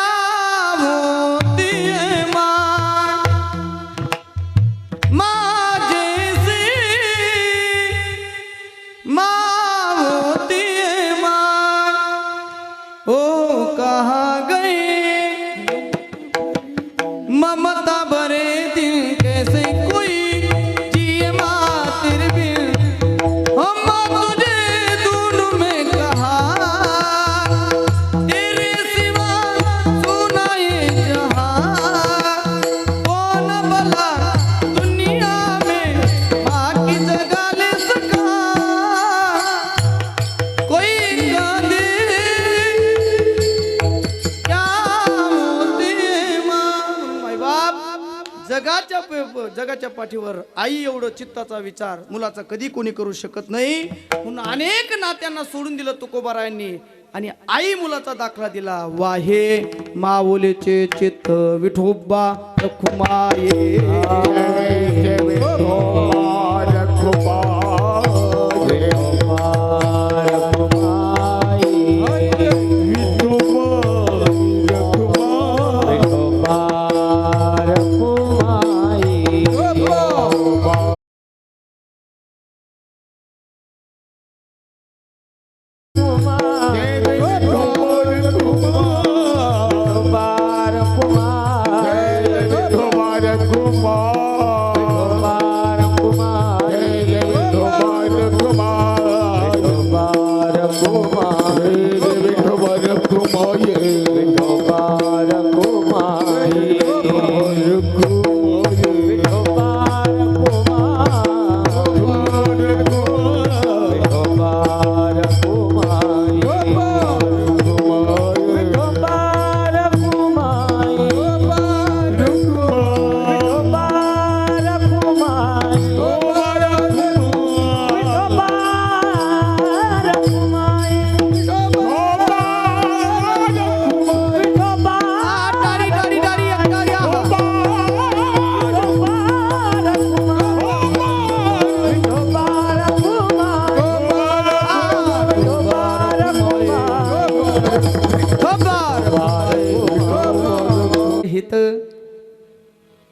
होती है माँ, माँ जैसी, माँ जगाच्या पाठीवर आई एवढं चित्ताचा विचार मुलाचा कधी कोणी करू शकत नाही, म्हणून अनेक नात्यांना सोडून दिलं तुकोबारायांनी आणि आई मुलाचा दाखला दिला. वाहे माऊलीचे चित्त विठोबा रखुमाये.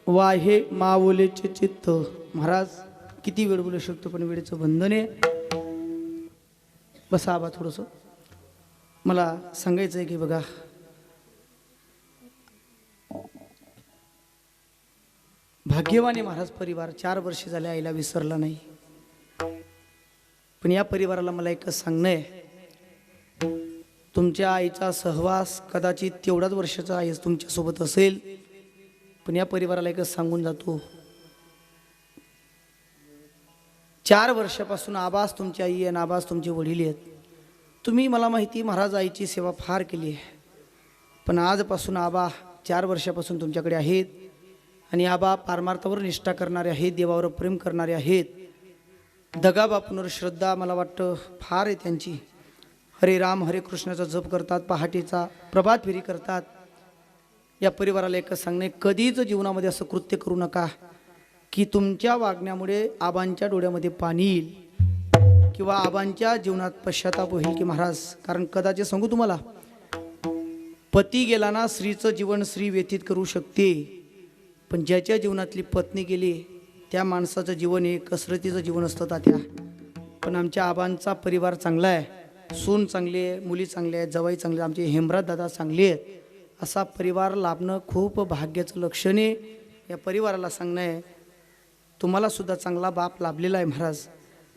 वाहे माऊलीचे चित्त. महाराज किती वेळ बोलू शकतो पण वेळेचं बंधन आहे. बसा आबा थोडंसं. मला सांगायचं आहे की बघा, भाग्यवानी महाराज परिवार 4 वर्ष झाले आईला विसरला नाही. पण या परिवाराला मला एकच सांगणं आहे, तुमच्या आईचा सहवास कदाचित तेवढ्याच वर्षाचा आई तुमच्यासोबत असेल, पण या परिवाराला एकच सांगून जातो, 4 वर्षापासून आबास तुमची आई आहे, आबास तुमचे वडील आहेत. तुम्ही मला माहिती महाराज आईची सेवा फार केली आहे, पण आजपासून आबा 4 वर्षापासून तुमच्याकडे आहेत आणि आबा पारमार्थावर निष्ठा करणारे आहेत, देवावर प्रेम करणारे आहेत. दगा बापूंवर श्रद्धा मला वाटतं फार आहे त्यांची. हरे राम हरे कृष्णाचा जप करतात, पहाटेचा प्रभात फेरी करतात. या परिवाराला एकच सांगणे, कधीच जीवनामध्ये असं कृत्य करू नका की तुमच्या वागण्यामुळे आबांच्या डोळ्यामध्ये पाणी येईल किंवा आबांच्या जीवनात पश्चाताप होईल की महाराज. कारण कदाचित सांगू तुम्हाला, पती गेला ना स्त्रीचं जीवन स्त्री व्यतीत करू शकते, पण ज्याच्या जीवनातली पत्नी गेली त्या माणसाचं जीवन हे कसरतीचं जीवन असतं तात्या. पण आमच्या आबांचा परिवार चांगला आहे, सून चांगली आहे, मुली चांगल्या आहेत, जवाई चांगले, आमचे हेमराज दादा चांगले आहेत. असा परिवार लाभणं खूप भाग्याचं लक्षण आहे. या परिवाराला सांगणं आहे, तुम्हाला सुद्धा चांगला बाप लाभलेला आहे महाराज.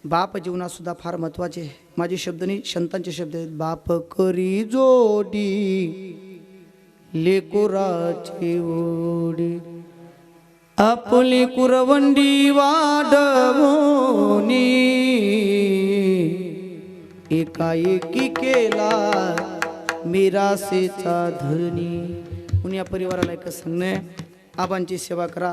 बाप जीवनात सुद्धा फार महत्त्वाचे. माझे शब्द नाही, संतांचे शब्द आहेत. बाप करी जोडी लेकुराची ओढी, आपली कुरवंडी वाढवणी, एकाएकी केला मिरासेचा धनी. म्हणून या परिवाराला एकच सांगणं आहे, आबांची सेवा करा.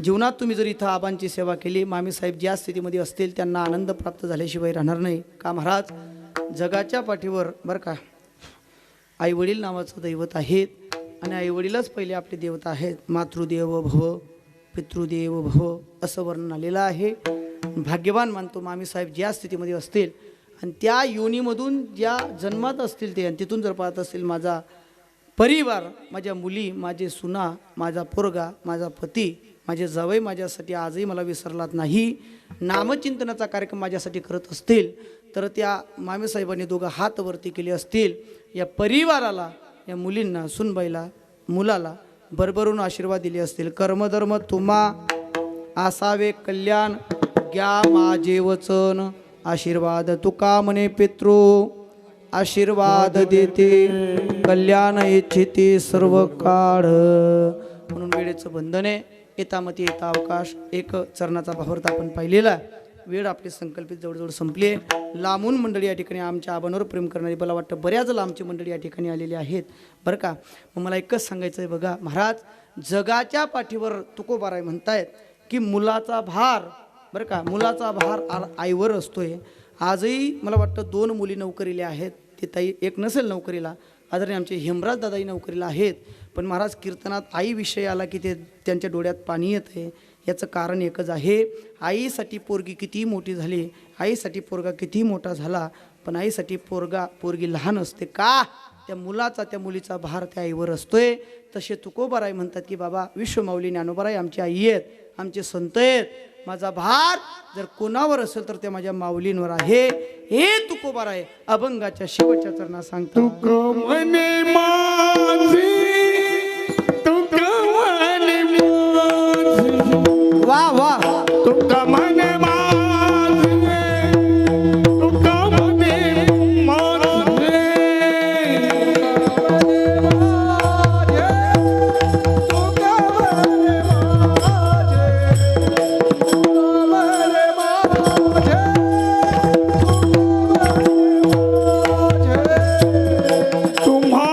जीवनात तुम्ही जर इथं आबांची सेवा केली, मामीसाहेब ज्या स्थितीमध्ये असतील त्यांना आनंद प्राप्त झाल्याशिवाय राहणार नाही. का महाराज, जगाच्या पाठीवर बरं का आई वडील नावाचं दैवत आहेत आणि आई वडीलच पहिले आपले देवता आहेत. मातृदेव भव पितृदेव भव असं वर्णन आलेलं आहे. भाग्यवान मानतो मामीसाहेब ज्या स्थितीमध्ये असतील आणि त्या योनीमधून ज्या जन्मात असतील ते, आणि तिथून जर पाहत असतील माझा परिवार, माझ्या मुली, माझे सुना, माझा पोरगा, माझा पती, माझे जावई माझ्यासाठी आजही मला विसरलात नाही, नामचिंतनाचा कार्यक्रम माझ्यासाठी करत असतील, तर त्या मामीसाहेबांनी 2 हात वरती केले असतील. या परिवाराला, या मुलींना, सुनबाईला, मुलाला भरभरून आशीर्वाद दिले असतील. कर्मधर्म तुम्हा आसावे कल्याण, घ्या माझे वचन आशीर्वाद. तुका म्हणे पितृ आशीर्वाद देते, कल्याण इच्छिते सर्व काळ. म्हणून वेळेचं बंधन आहे. येतामती येता अवकाश. एक चरणाचा भावार्थ आपण पाहिलेला. वेळ आपली संकल्पित जवळजवळ संपली आहे. लांबून मंडळी या ठिकाणी आमच्या आबांवर प्रेम करणारी मला वाटतं बऱ्याच लांबची मंडळी या ठिकाणी आलेली आहेत बरं का. मग मला एकच सांगायचं आहे बघा महाराज, जगाच्या पाठीवर तुकोबाराय म्हणतायत की मुलाचा भार बरं का, मुलाचा भार आईवर असतोय. आजही मला वाटतं 2 मुली नोकरीला आहेत. ते ताई एक नसेल नोकरीला, आदरणीय आमचे हेमराज दादाही नोकरीला आहेत. पण महाराज कीर्तनात आई विषय आला की ते त्यांच्या डोळ्यात पाणी येतं. याचं कारण एकच आहे, आईसाठी पोरगी किती मोठी झाली, आईसाठी पोरगा किती मोठा झाला, पण आईसाठी पोरगी लहान असते का? त्या मुलाचा त्या मुलीचा भार त्या आईवर असतोय. तसे तुकोबाराय म्हणतात की बाबा विश्वमाऊली ज्ञानोबाराय आमची आई आहेत, आमचे संत आहेत. माझा भार जर कोणावर असेल तर ते माझ्या माऊलींवर आहे. हे तुकोबाराय अभंगाच्या शेवटच्या चरणात सांगतो. तुक म्हणे माझी, तुक म्हणे माझी, वा वा, तुक म्हणे माझी, तुक म्हणे माझी. तुम्हा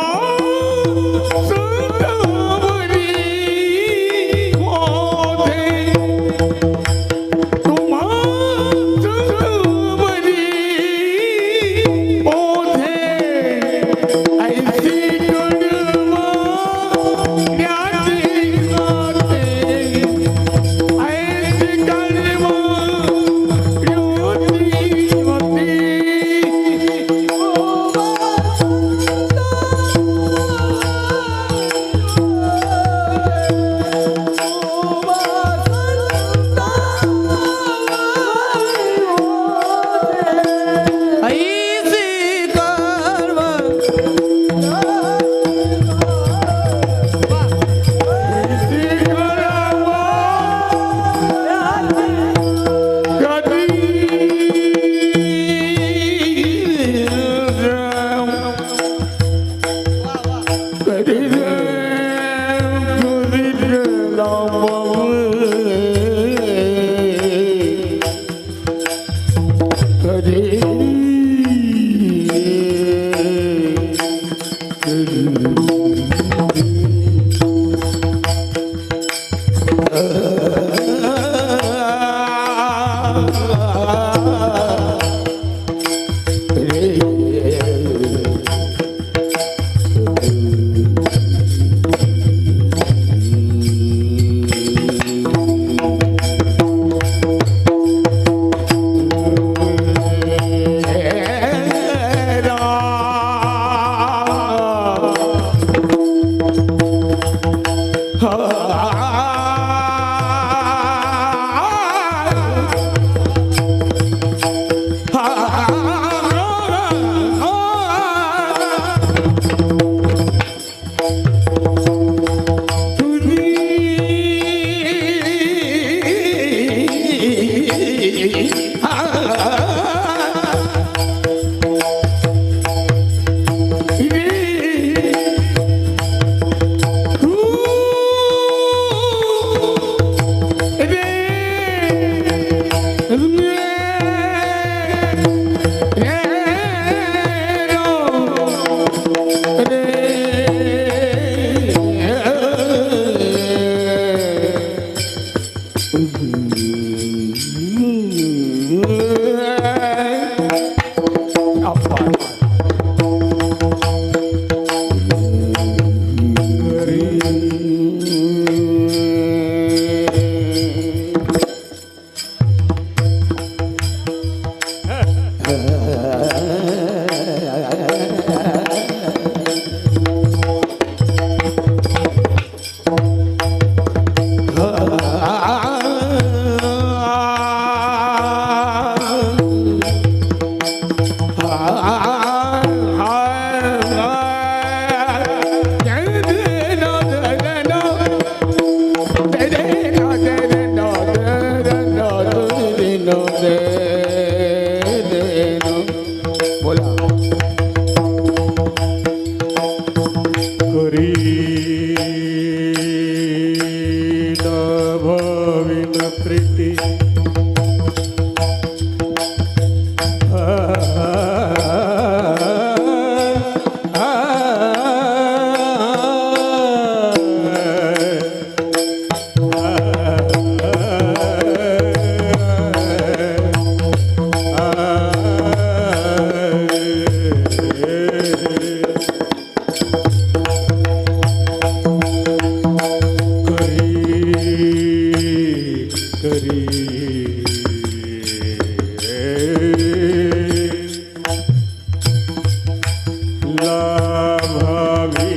लाभावी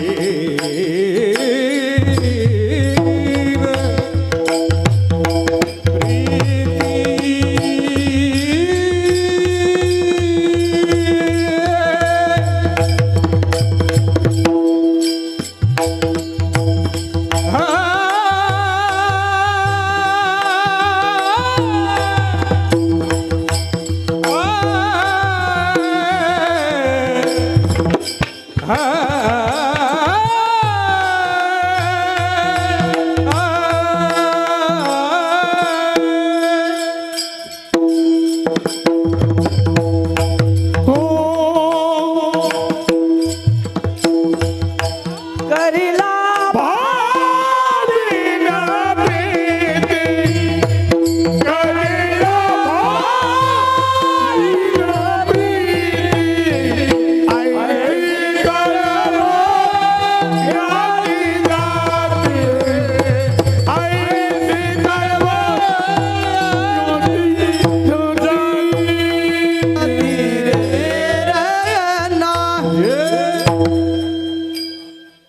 करिला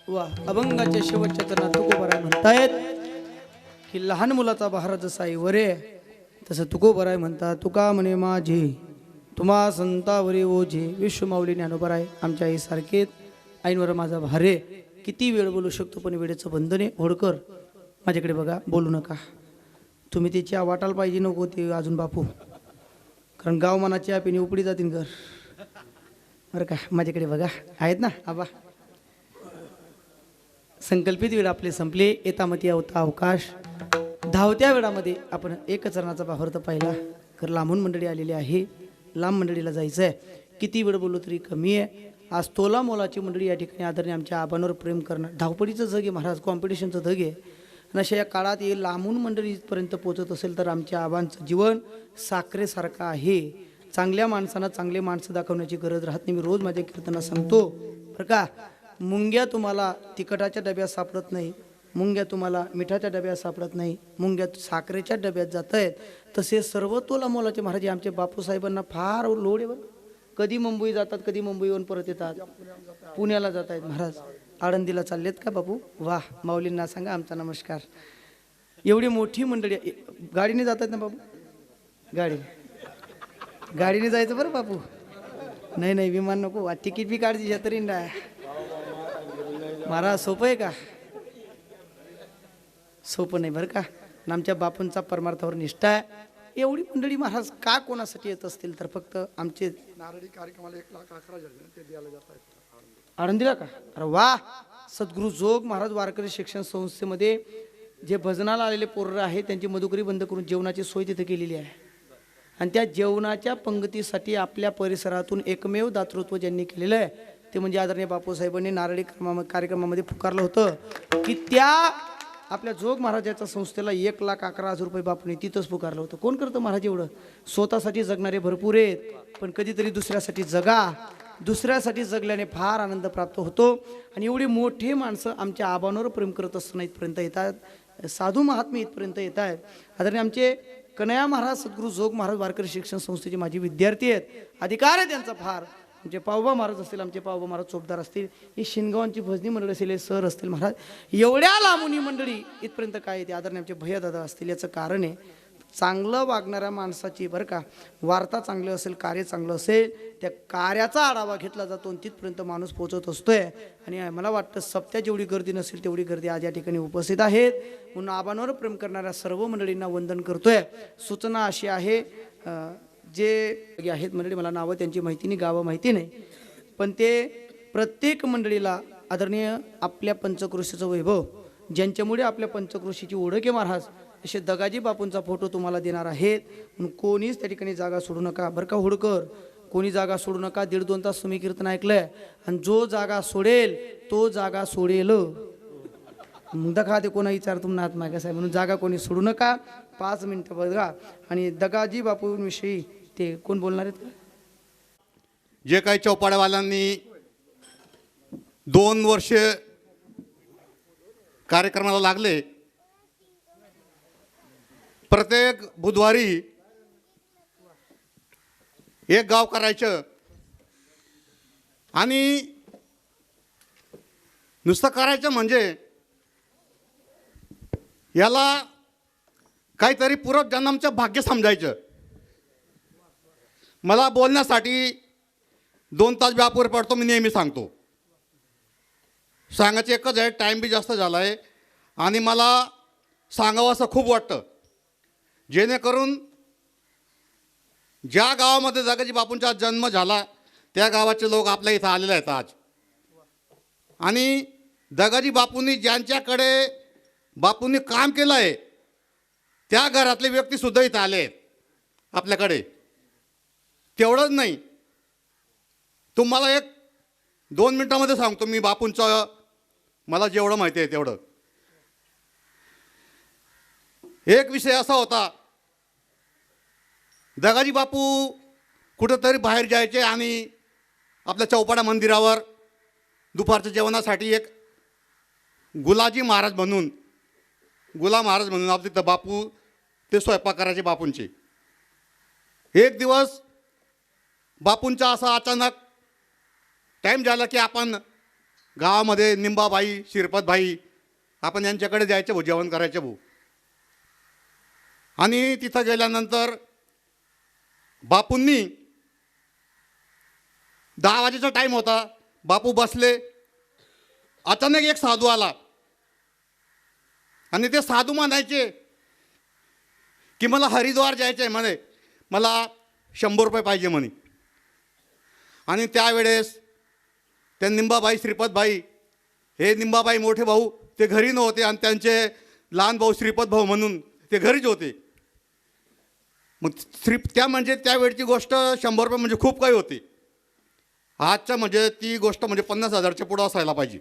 वा अभंगाच्या शेवटच्या चरणात तुकोबराय म्हणतायत की लहान मुलाचा बहार जसा वरे तसं तुकोबराय म्हणतात. तुका म्हणे माझे तुम्हा संतावरी ओझे विश्वमाऊली ज्ञानोबराय आमच्या आई सारखेच आईंवर माझा भारे. किती वेळ बोलू शकतो पण वेळेचं बंधने. होडकर माझ्याकडे बघा, बोलू नका. तुम्ही त्याची वाटायला पाहिजे नको ते अजून बापू, कारण गाव मनाची पिणी उपडी जातील घर बरं का. माझ्याकडे बघा, आहेत ना आबा. संकल्पित वेळ आपले संपले. येतामती होता अवकाश. धावत्या वेळामध्ये आपण एक चरणाचा भावार्थ पाहिला. तर लांबून मंडळी आलेली आहे, लांब मंडळीला जायचं आहे. किती वेळ बोललो तरी कमी आहे. आज तोला मोलाची मंडळी या ठिकाणी आदरणीय आमच्या आबांवर प्रेम करणार. धावपडीचं जग आहे महाराज, कॉम्पिटिशनचं जग आहे. आणि अशा या काळात हे लांबून मंडळीपर्यंत पोहोचत असेल तर आमच्या आबांचं जीवन साखरेसारखं आहे. चांगल्या माणसांना चांगले माणसं दाखवण्याची गरज राहत नाही. मी रोज माझ्या कीर्तना सांगतो बरं का. मुंग्या तुम्हाला तिखटाच्या डब्यात सापडत नाही, मुंग्या तुम्हाला मिठाच्या डब्यात सापडत नाही, मुंग्या साखरेच्या डब्यात जात आहेत. तसे सर्व तोला मोलाचे महाराज आमचे बापूसाहेबांना फार लोड आहे बरं. कधी मुंबई जातात, कधी मुंबईहून परत येतात, पुण्याला जात आहेत महाराज. आळंदीला चाललेत का बापू? वाह, माऊलींना सांगा आमचा नमस्कार. एवढी मोठी मंडळी गाडीने जातात ना बापू? गाडीने जायचं बरं बापू. नाही नाही, विमान नको, तिकीट बी काढची तरी ना महाराज. सोपं आहे का? सोपं नाही बरं का. आमच्या बापूंचा परमार्थावर निष्ठा आहे. एवढी मंडळी महाराज का कोणासाठी येत असतील तर फक्त आमचे नारळी कार्यक्रमाला 1,11,000 ते द्यायला जात आहेत आळंदीला का? अरे वा. सद्गुरू जोग महाराज वारकरी शिक्षण संस्थेमध्ये जे भजनाला आलेले पोरं आहेत त्यांची मधुकरी बंद करून जेवणाची सोय तिथे केलेली आहे. आणि त्या जेवणाच्या पंगतीसाठी आपल्या परिसरातून एकमेव दातृत्व ज्यांनी केलेलं आहे ते म्हणजे आदरणीय बापूसाहेबांनी नारळी कार्यक्रमामध्ये पुकारलं होतं की त्या आपल्या जोग महाराजाच्या संस्थेला 1,11,000 रुपये बापूने तिथंच पुकारलं होतं. कोण करतं महाराज एवढं? स्वतःसाठी जगणारे भरपूर आहेत, पण कधीतरी दुसऱ्यासाठी जगा. दुसऱ्यासाठी जगल्याने फार आनंद प्राप्त होतो. आणि एवढी मोठी माणसं आमच्या आबांवर प्रेम करत असताना इथपर्यंत येतात. साधू महात्मे इथपर्यंत येत आहेत. आदरणीय आमचे कन्हैया महाराज सद्गुरू जोग महाराज वारकरी शिक्षण संस्थेचे माझे विद्यार्थी आहेत. अधिकार आहे त्यांचा फार. आमचे पावबा महाराज असतील, आमचे पावबा महाराज चोपदार असतील, ही शिनगावांची भजनी मंडळी असतील, सर असतील महाराज. एवढ्या लांबून मंडळी इथपर्यंत काय येते आदरणीय आमचे भैयादादा असतील. याचं कारण आहे चांगलं वागणाऱ्या माणसाची बरं का. वार्ता चांगलं असेल, कार्य चांगलं असेल, त्या कार्याचा आढावा घेतला जातो आणि तिथपर्यंत माणूस पोहोचत असतोय. आणि मला वाटतं सप्त्या जेवढी गर्दी नसेल तेवढी गर्दी आज या ठिकाणी उपस्थित आहेत. म्हणून आबांवर प्रेम करणाऱ्या सर्व मंडळींना वंदन करतोय. सूचना अशी आहे, जे आहेत मंडळी मला नावं त्यांची माहिती नाही, गावं माहिती नाही, पण ते प्रत्येक मंडळीला आदरणीय आपल्या पंचक्रोशीचं वैभव ज्यांच्यामुळे आपल्या पंचक्रोशीची ओळख आहे महाराज असे दगाजी बापूंचा फोटो तुम्हाला देणार आहेत. म्हणून कोणीच त्या ठिकाणी जागा सोडू नका बरं का. होडकर कोणी जागा सोडू नका. 1.5-2 तास तुम्ही कीर्तन ऐकलंय. आणि जो जागा सोडेल तो जागा सोडेल. दगा ते कोणा विचार तुम्हाला आत मागायचं आहे म्हणून जागा कोणी सोडू नका. 5 मिनिटं बघा. आणि दगाजी बापूंविषयी ते कोण बोलणार आहेत? जे काही चौपाड्यावाल्यांनी 2 वर्ष कार्यक्रमाला लागले, प्रत्येक बुधवारी एक गाव करायचं आणि नुसतं करायचं म्हणजे याला काहीतरी पूर्वजन्माचं भाग्य समजायचं. मला बोलण्यासाठी 2 तास बी अपुरे पडतो, मी नेहमी सांगतो. सांगायचं एकच आहे, टाईम बी जास्त झाला आहे आणि मला सांगावं असं खूप वाटतं, जेणेकरून ज्या गावामध्ये जगाजी बापूंचा जन्म झाला त्या गावाचे लोक आपल्या इथं आलेले आहेत आज. आणि जगाजी बापूंनी ज्यांच्याकडे बापूंनी काम केलं आहे त्या घरातले व्यक्तीसुद्धा इथं आले आहेत आपल्याकडे. तेवढंच नाही, तुम्हाला 1-2 मिनटामध्ये सांगतो मी बापूंचं मला जेवढं माहिती आहे तेवढं. एक विषय असा होता, जगाजी बापू कुठंतरी बाहेर जायचे आणि आपल्या चौपाडा मंदिरावर दुपारच्या जेवणासाठी एक गुलाजी महाराज म्हणून आपले तर बापू ते स्वयंपाक करायचे बापूंचे. एक दिवस बापूंचा असा अचानक टाईम झाला की आपण गावामध्ये निंबाबाई, श्रीपतभाई आपण यांच्याकडे जायचे भाऊ, जेवण करायचे भाऊ. आणि तिथं गेल्यानंतर बापूंनी 10 वाजेचा टाईम होता, बापू बसले. अचानक एक साधू आला आणि ते साधू म्हणायचे की मला हरिद्वार जायचं आहे म्हणे, मला 100 रुपये पाहिजे म्हणे. आणि त्यावेळेस त्या निंबाबाई, श्रीपतभाई, हे निंबाबाई मोठे भाऊ ते घरी नव्हते आणि त्यांचे लहान भाऊ श्रीपत भाऊ म्हणून ते घरीच होते. मग त्या म्हणजे त्यावेळची गोष्ट 100 रुपये म्हणजे खूप काही होती. आजच्या म्हणजे ती गोष्ट म्हणजे 50,000च्या पुढं असायला पाहिजे.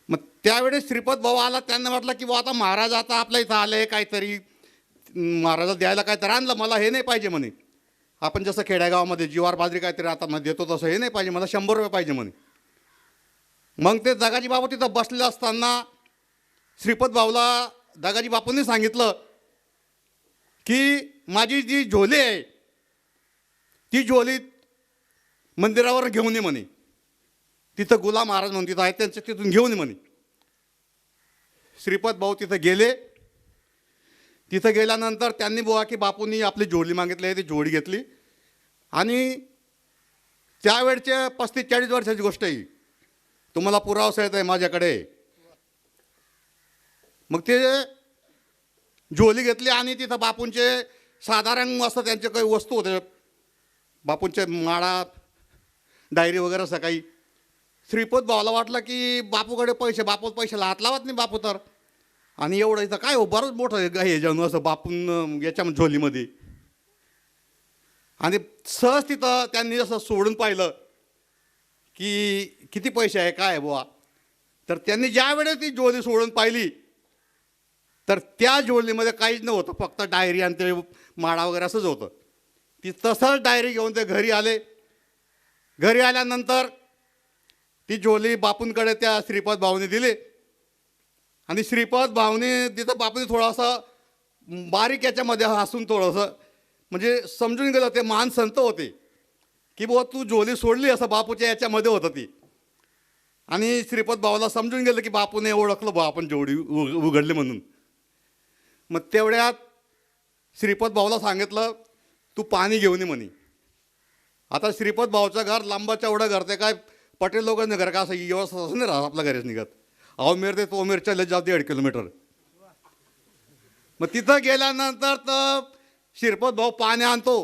मग त्यावेळेस श्रीपत भाऊ आला, त्यांना वाटलं की आता महाराज आता आपल्या इथं आले, काहीतरी महाराजाला द्यायला काहीतरी आणलं, मला हे नाही पाहिजे म्हणे. आपण जसं खेड्यागावामध्ये ज्वार बाजरी काहीतरी आता मध्ये देतो तसं हे नाही पाहिजे, मला 100 रुपये पाहिजे म्हणे. मग ते जगाजी बापू तिथं बसले असताना श्रीपत भाऊला जगाजी बापूंनी सांगितलं की माझी जी झोली आहे ती झोली मंदिरावर घेऊन ये म्हणे. तिथं गुलाम महाराज म्हणून तिथं आहे, त्यांचं तिथून घेऊन ये म्हणे. श्रीपत भाऊ तिथं गेले. तिथं गेल्यानंतर त्यांनी बुवा की बापूंनी आपली जोडी मागितली आहे, ती जोडी घेतली. आणि त्यावेळच्या 35-40 वर्षाची गोष्ट आहे, तुम्हाला पुरावा येत आहे माझ्याकडे. मग ते झोली घेतली आणि तिथं बापूंचे साधारण असं त्यांचे काही वस्तू होते, बापूंचे माळा, डायरी वगैरे सकाळी. श्रीपत भावाला वाटलं की बापूकडे बापू पैशाला हात लावत नाही बापू तर, आणि एवढं इथं काय हो बरंच मोठं हे जणू असं बापून याच्या झोलीमध्ये. आणि सहज तिथं त्यांनी असं सोडून पाहिलं की किती पैसे आहे काय बुवा. तर त्यांनी ज्या वेळेस ती झोली सोडून पाहिली तर त्या झोलीमध्ये काहीच नव्हतं, फक्त डायरी आणि ते माळा वगैरे असंच होतं. ती तसंच डायरी घेऊन ते घरी आले. घरी आल्यानंतर ती झोली बापूंकडे त्या श्रीपत भाऊने दिली. आणि श्रीपत भाऊने तिथं बापूने थोडासा बारीक याच्यामध्ये हसून थोडंसं म्हणजे समजून गेलं, ते महान संत होते की बुवा तू झोली सोडली, असं बापूच्या याच्यामध्ये होतं ती. आणि श्रीपत भाऊला समजून गेलं की बापूने ओळखलं बा आपण जोडी उघडली म्हणून. मग तेवढ्यात श्रीपत भाऊला सांगितलं तू पाणी घेऊन ये म्हणे. आता श्रीपत भाऊचं घर लांबाच्या एवढं घर, ते काय पटेल लोकांचं घर का असं व्यवस्था असं नाही राहत आपल्या घरीच निघत. अवमेर ते तोमेर चले जाऊ 1.5 किलोमीटर. मग तिथं गेल्यानंतर तर श्रीपत भाऊ पाणी आणतो,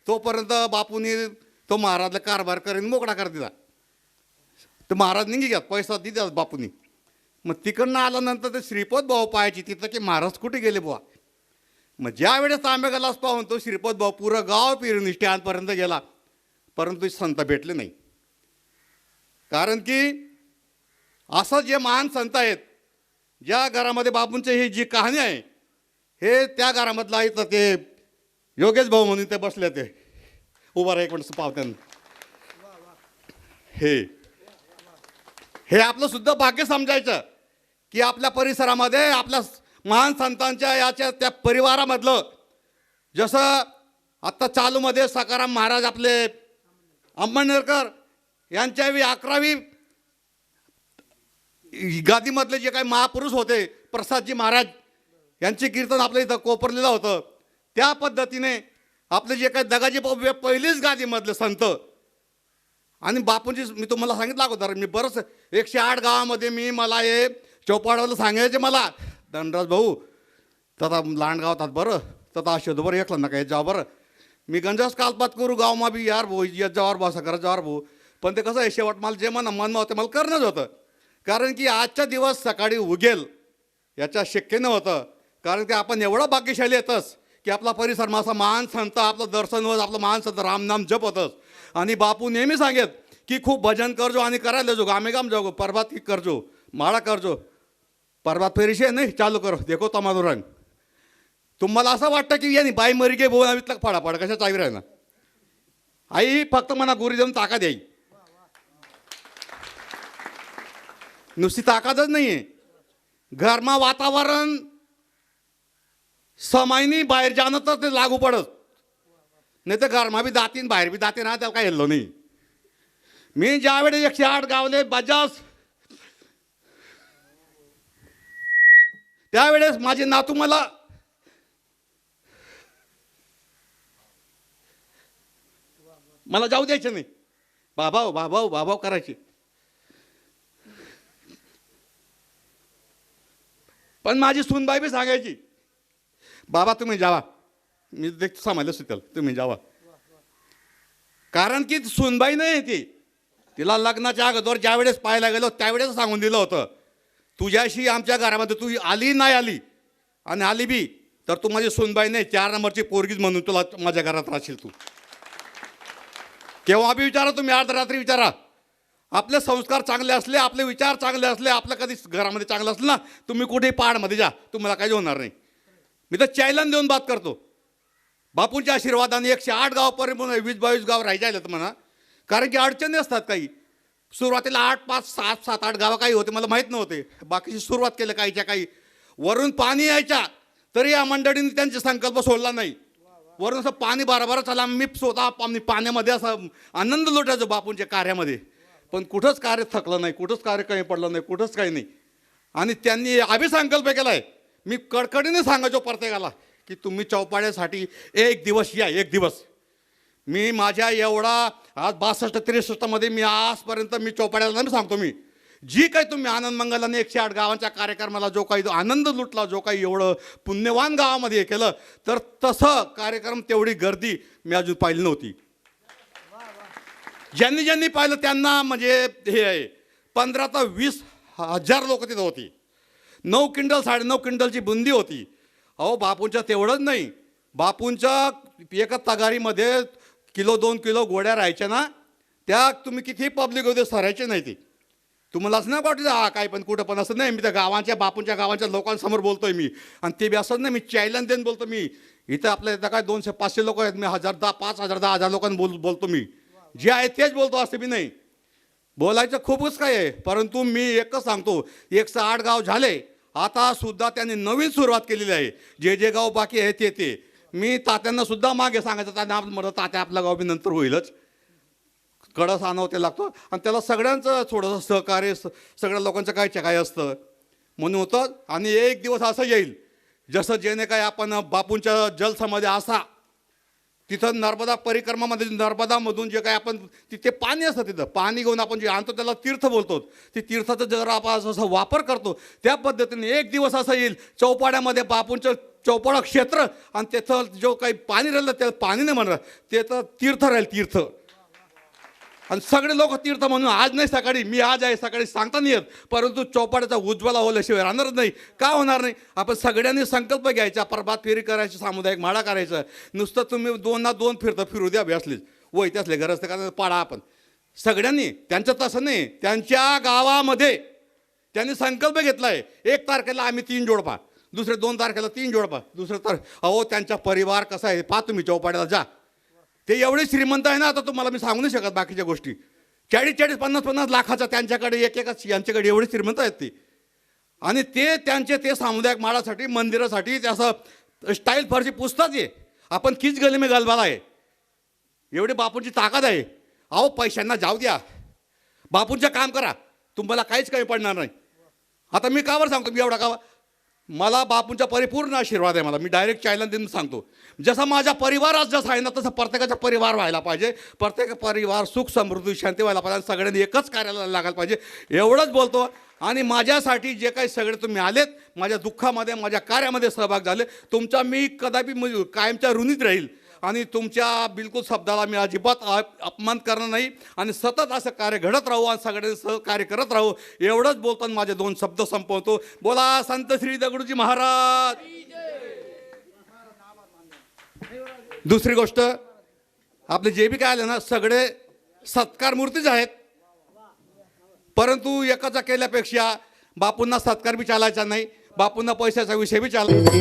तोपर्यंत बापूनी तो महाराजला कारभार करीन मोकळा कर दिला. तर महाराज निघी घ्यात, पैसा दिला बापूनी. मग तिकडनं आल्यानंतर ते श्रीपत भाऊ पाहायची तिथं की महाराज कुठे गेले बुवा. मग ज्या वेळेस तांबे गलास पाहून तो श्रीपत भाऊ पुरं गाव फिरून स्टँडपर्यंत गेला, परंतु संत भेटले नाही. कारण की असं जे महान संत आहेत, ज्या घरामध्ये बापूंची ही जी कहाणी आहे, हे त्या घरामधलं आहे. तर ते योगेश भाऊ म्हणून ते बसले, ते उभा राहा एक मिनिट पावत्यानं. हे आपलं सुद्धा भाग्य समजायचं की आपल्या परिसरामध्ये आपल्या महान संतांच्या याच्या त्या परिवारामधलं, जसं आत्ता चालूमध्ये सकाराम महाराज आपले अंबळनेरकर यांच्यावी 11वी गादीमधले जे काही महापुरुष होते प्रसादजी महाराज यांचे कीर्तन आपल्या इथं कोपरलेलं होतं. त्या पद्धतीने आपले जे काही दगाजी पहिलीच गादीमधले संत आणि बापूंची मी तुम्हाला सांगितलं अगोदर मी बरंच 108 गावामध्ये मला हे चौपाडाला सांगायचे मला धनराज भाऊ तथा लांडगाव तात बरं तथा अशोध बरं एकला नका जाव बरं मी गंजास कालपात करू गावमा बी यार भाऊ येत जावर भाऊ सकाळ जावर भाऊ. पण ते कसं आहे शेवट मला जे मन होतं मला करणंच होतं. कारण की आजचा दिवस सकाळी उगेल याच्या शक्य नव्हतं. कारण की आपण एवढं भाग्यशाली येतच की आपला परिसर माझा महान संत आपलं दर्शन होत आपलं महान संत रामनाम जप होतच. आणि बापू नेहमी सांगेत की खूप भजन करजो आणि करायला जो गामे गाम जागो परबात की करजो माळा करजो परबात फेरीशे नाही चालू करो देखो तमादो रंग. तुम्हाला असं वाटतं की यानी बाई मरी गे बोल आम्ही फाडाफाड कशा चावी राहिना आई फक्त मला गोरी देऊन ताकद याई नुसती ताकदच नाही आहे घरमा वातावरण समायनी बाहेर जाणं तर ते लागू पडत नाही तर घरमा बी दातीन बाहेर बी दातीन हा त्याला काय हल्लो नाही. मी ज्यावेळेस 108 गावले बजाज त्यावेळेस माझे नातू मला जाऊ द्यायचे नाही बाबाव बाबाव बाबाव करायचे. पण माझी सूनबाई बी सांगायची बाबा तुम्ही जावा मी देखील सांभाळलं सुटेल तुम्ही जावा. कारण की सूनबाई नाही ती तिला लग्नाच्या अगोदर ज्या वेळेस पाहायला गेलो त्यावेळेस सांगून दिलं होतं तुझ्याशी आमच्या घरामध्ये तू आली नाही आली आणि आली बी तर तू माझी सूनबाई नाही 4 नंबरची पोरगीच म्हणून तुला माझ्या घरात राहशील तू. केव्हा बी विचारा तुम्ही अर्धरात्री विचारा आपले संस्कार चांगले असले आपले विचार चांगले असले आपलं कधी घरामध्ये चांगलं असलं ना तुम्ही कुठेही पहाडमध्ये जा तुम्हाला काही होणार नाही. मी तर चॅलेंज देऊन बात करतो बापूंच्या आशीर्वादाने 108 गावपर्यंत 20-22 गाव राहायचे तर म्हणा. कारण की अडचणी असतात काही सुरुवातीला 8, 5, 7, 7, 8 गावं काही होते मला माहीत नव्हते. बाकीची सुरुवात केलं काहीच्या काही वरून पाणी यायच्या तरी या मंडळींनी त्यांचे संकल्प सोडला नाही. वरून असं पाणी बारा चाला मी स्वतः पाण्यामध्ये असं आनंद लुटायचो बापूंच्या कार्यामध्ये. पण कुठंच कार्य थकलं नाही कुठंच कार्य कमी पडलं नाही कुठंच काही नाही. आणि त्यांनी अभिसंकल्प केला आहे मी कडकडीने सांगायचो प्रत्येकाला की तुम्ही चौपाड्यासाठी एक दिवस या एक दिवस. मी माझ्या एवढा आज 62-63 मध्ये मी आजपर्यंत मी चौपाड्याला मी सांगतो मी जी काही तुम्ही आनंद मंगलाने 108 गावांच्या कार्यक्रमाला जो काही आनंद लुटला जो काही एवढं पुण्यवान गावामध्ये हे केलं तर तसं कार्यक्रम तेवढी गर्दी मी अजून पाहिली नव्हती. ज्यांनी ज्यांनी पाहिलं त्यांना म्हणजे हे आहे 15 ते 20 हजार लोक तिथं होती. 9 क्विंटल 9.5 क्विंटलची बुंदी होती. अहो बापूंच्या तेवढंच नाही बापूंच्या एका तगारीमध्ये 1-2 किलो गोड्या राहायच्या ना त्या तुम्ही किती पब्लिक होते सरायचे नाही. ती तुम्हाला असं नाही वाटतं हा काय पण कुठं पण असं नाही. मी त्या गावांच्या बापूंच्या गावांच्या लोकांसमोर बोलतोय मी आणि ते बी असं नाही मी चॅलेंज देऊन बोलतो. मी इथं आपल्या इथं काय 200-500 लोक आहेत मी 1000-1000 लोकांना बोलतो मी जे आहे तेच बोलतो असं बी नाही. बोलायचं खूपच काय आहे परंतु मी एकच सांगतो 108 गाव झाले आता सुद्धा त्यांनी नवीन सुरुवात केलेली आहे. जे गाव बाकी आहे ते मी तात्यांना सुद्धा मागे सांगायचं तात्या म्हणत तात्या आपलं गाव बी नंतर होईलच कडस आणावं ते लागतो आणि त्याला सगळ्यांचं थोडंसं सहकार्य सगळ्या लोकांचं काय असतं म्हणून होतं. आणि एक दिवस असं येईल जसं जेणे काय आपण बापूंच्या जलसमाधी असा तिथं नर्मदा परिक्रमामध्ये नर्मदामधून जे काय आपण तिथे पाणी असतं तिथं पाणी घेऊन आपण जे आणतो त्याला तीर्थ बोलतो. ते तीर्थाचा जर आपण असं वापर करतो त्या पद्धतीने एक दिवस असं येईल चौपाड्यामध्ये बापूंचं चौपाडा क्षेत्र आणि त्याचं जो काही पाणी राहिलं त्याला पाणी नाही म्हणणार ते तर तीर्थ राहील तीर्थ. आणि सगळे लोक तीर्थ म्हणून आज नाही सकाळी मी आज आहे सकाळी सांगता नाही येत परंतु चौपाड्याचा उज्ज्वला होल्याशिवाय राहणारच नाही. का होणार नाही आपण सगळ्यांनी संकल्प घ्यायचा प्रभात फेरी करायची सामुदायिक माळा करायचं. नुसतं तुम्ही 2 ना 2 फिरू द्या असलीच वय त्यासले गरज का पाडा आपण सगळ्यांनी त्यांचं तसं नाही. त्यांच्या गावामध्ये त्यांनी संकल्प घेतला आहे 1 तारखेला आम्ही 3 जोडपा दुसरे 2 तारखेला 3 जोडपा दुसरं तर अहो त्यांचा परिवार कसा आहे पहा तुम्ही चौपाड्याला जा. ते एवढे श्रीमंत आहे ना आता तुम्हाला मी सांगू नाही शकत बाकीच्या गोष्टी 40-40, 50-50 लाखाचा त्यांच्याकडे एक यांच्याकडे एवढे श्रीमंत आहेत ते. आणि ते सामुदायिक माळासाठी मंदिरासाठी ते असं स्टाईल फरशी पुसतात आहे आपण किच गली में गलबाला आहे एवढी बापूंची ताकद आहे. अहो पैशांना जाऊ द्या बापूंचं काम करा तुम्हाला काहीच कमी पडणार नाही. आता मी कावर सांगतो, मी एवढा का, मला बापूंचा परिपूर्ण आशीर्वाद आहे. मला मी डायरेक्ट चायला देऊन सांगतो, जसा माझ्या परिवारात जसं आहे ना तसं प्रत्येकाचा परिवार व्हायला पाहिजे. प्रत्येक परिवार सुख समृद्धी शांती व्हायला पाहिजे. आणि सगळ्यांनी एकच कार्याला लागायला पाहिजे. एवढंच बोलतो. आणि माझ्यासाठी जे काही सगळे तुम्ही आलेत, माझ्या दुःखामध्ये माझ्या कार्यामध्ये सहभाग झाले, तुमचा मी कदापि कायमच्या ऋणीत राहील. आणि तुमच्या बिलकुल शब्दाला मी अजिबात अपमान करणार नाही. आणि सतत असं कार्य घडत राहू आणि सगळ्यांनी सहकार्य करत राहू. एवढंच बोलताना माझे 2 शब्द संपवतो. बोला संत श्री दगडूजी महाराज. दुसरी गोष्ट, आपले जे बी काय आले ना सगळे सत्कार मूर्तीच आहेत. परंतु एकाचा केल्यापेक्षा बापूंना सत्कार बी चालायचा नाही, बापूंना पैशाचा विषय बी चालायचा.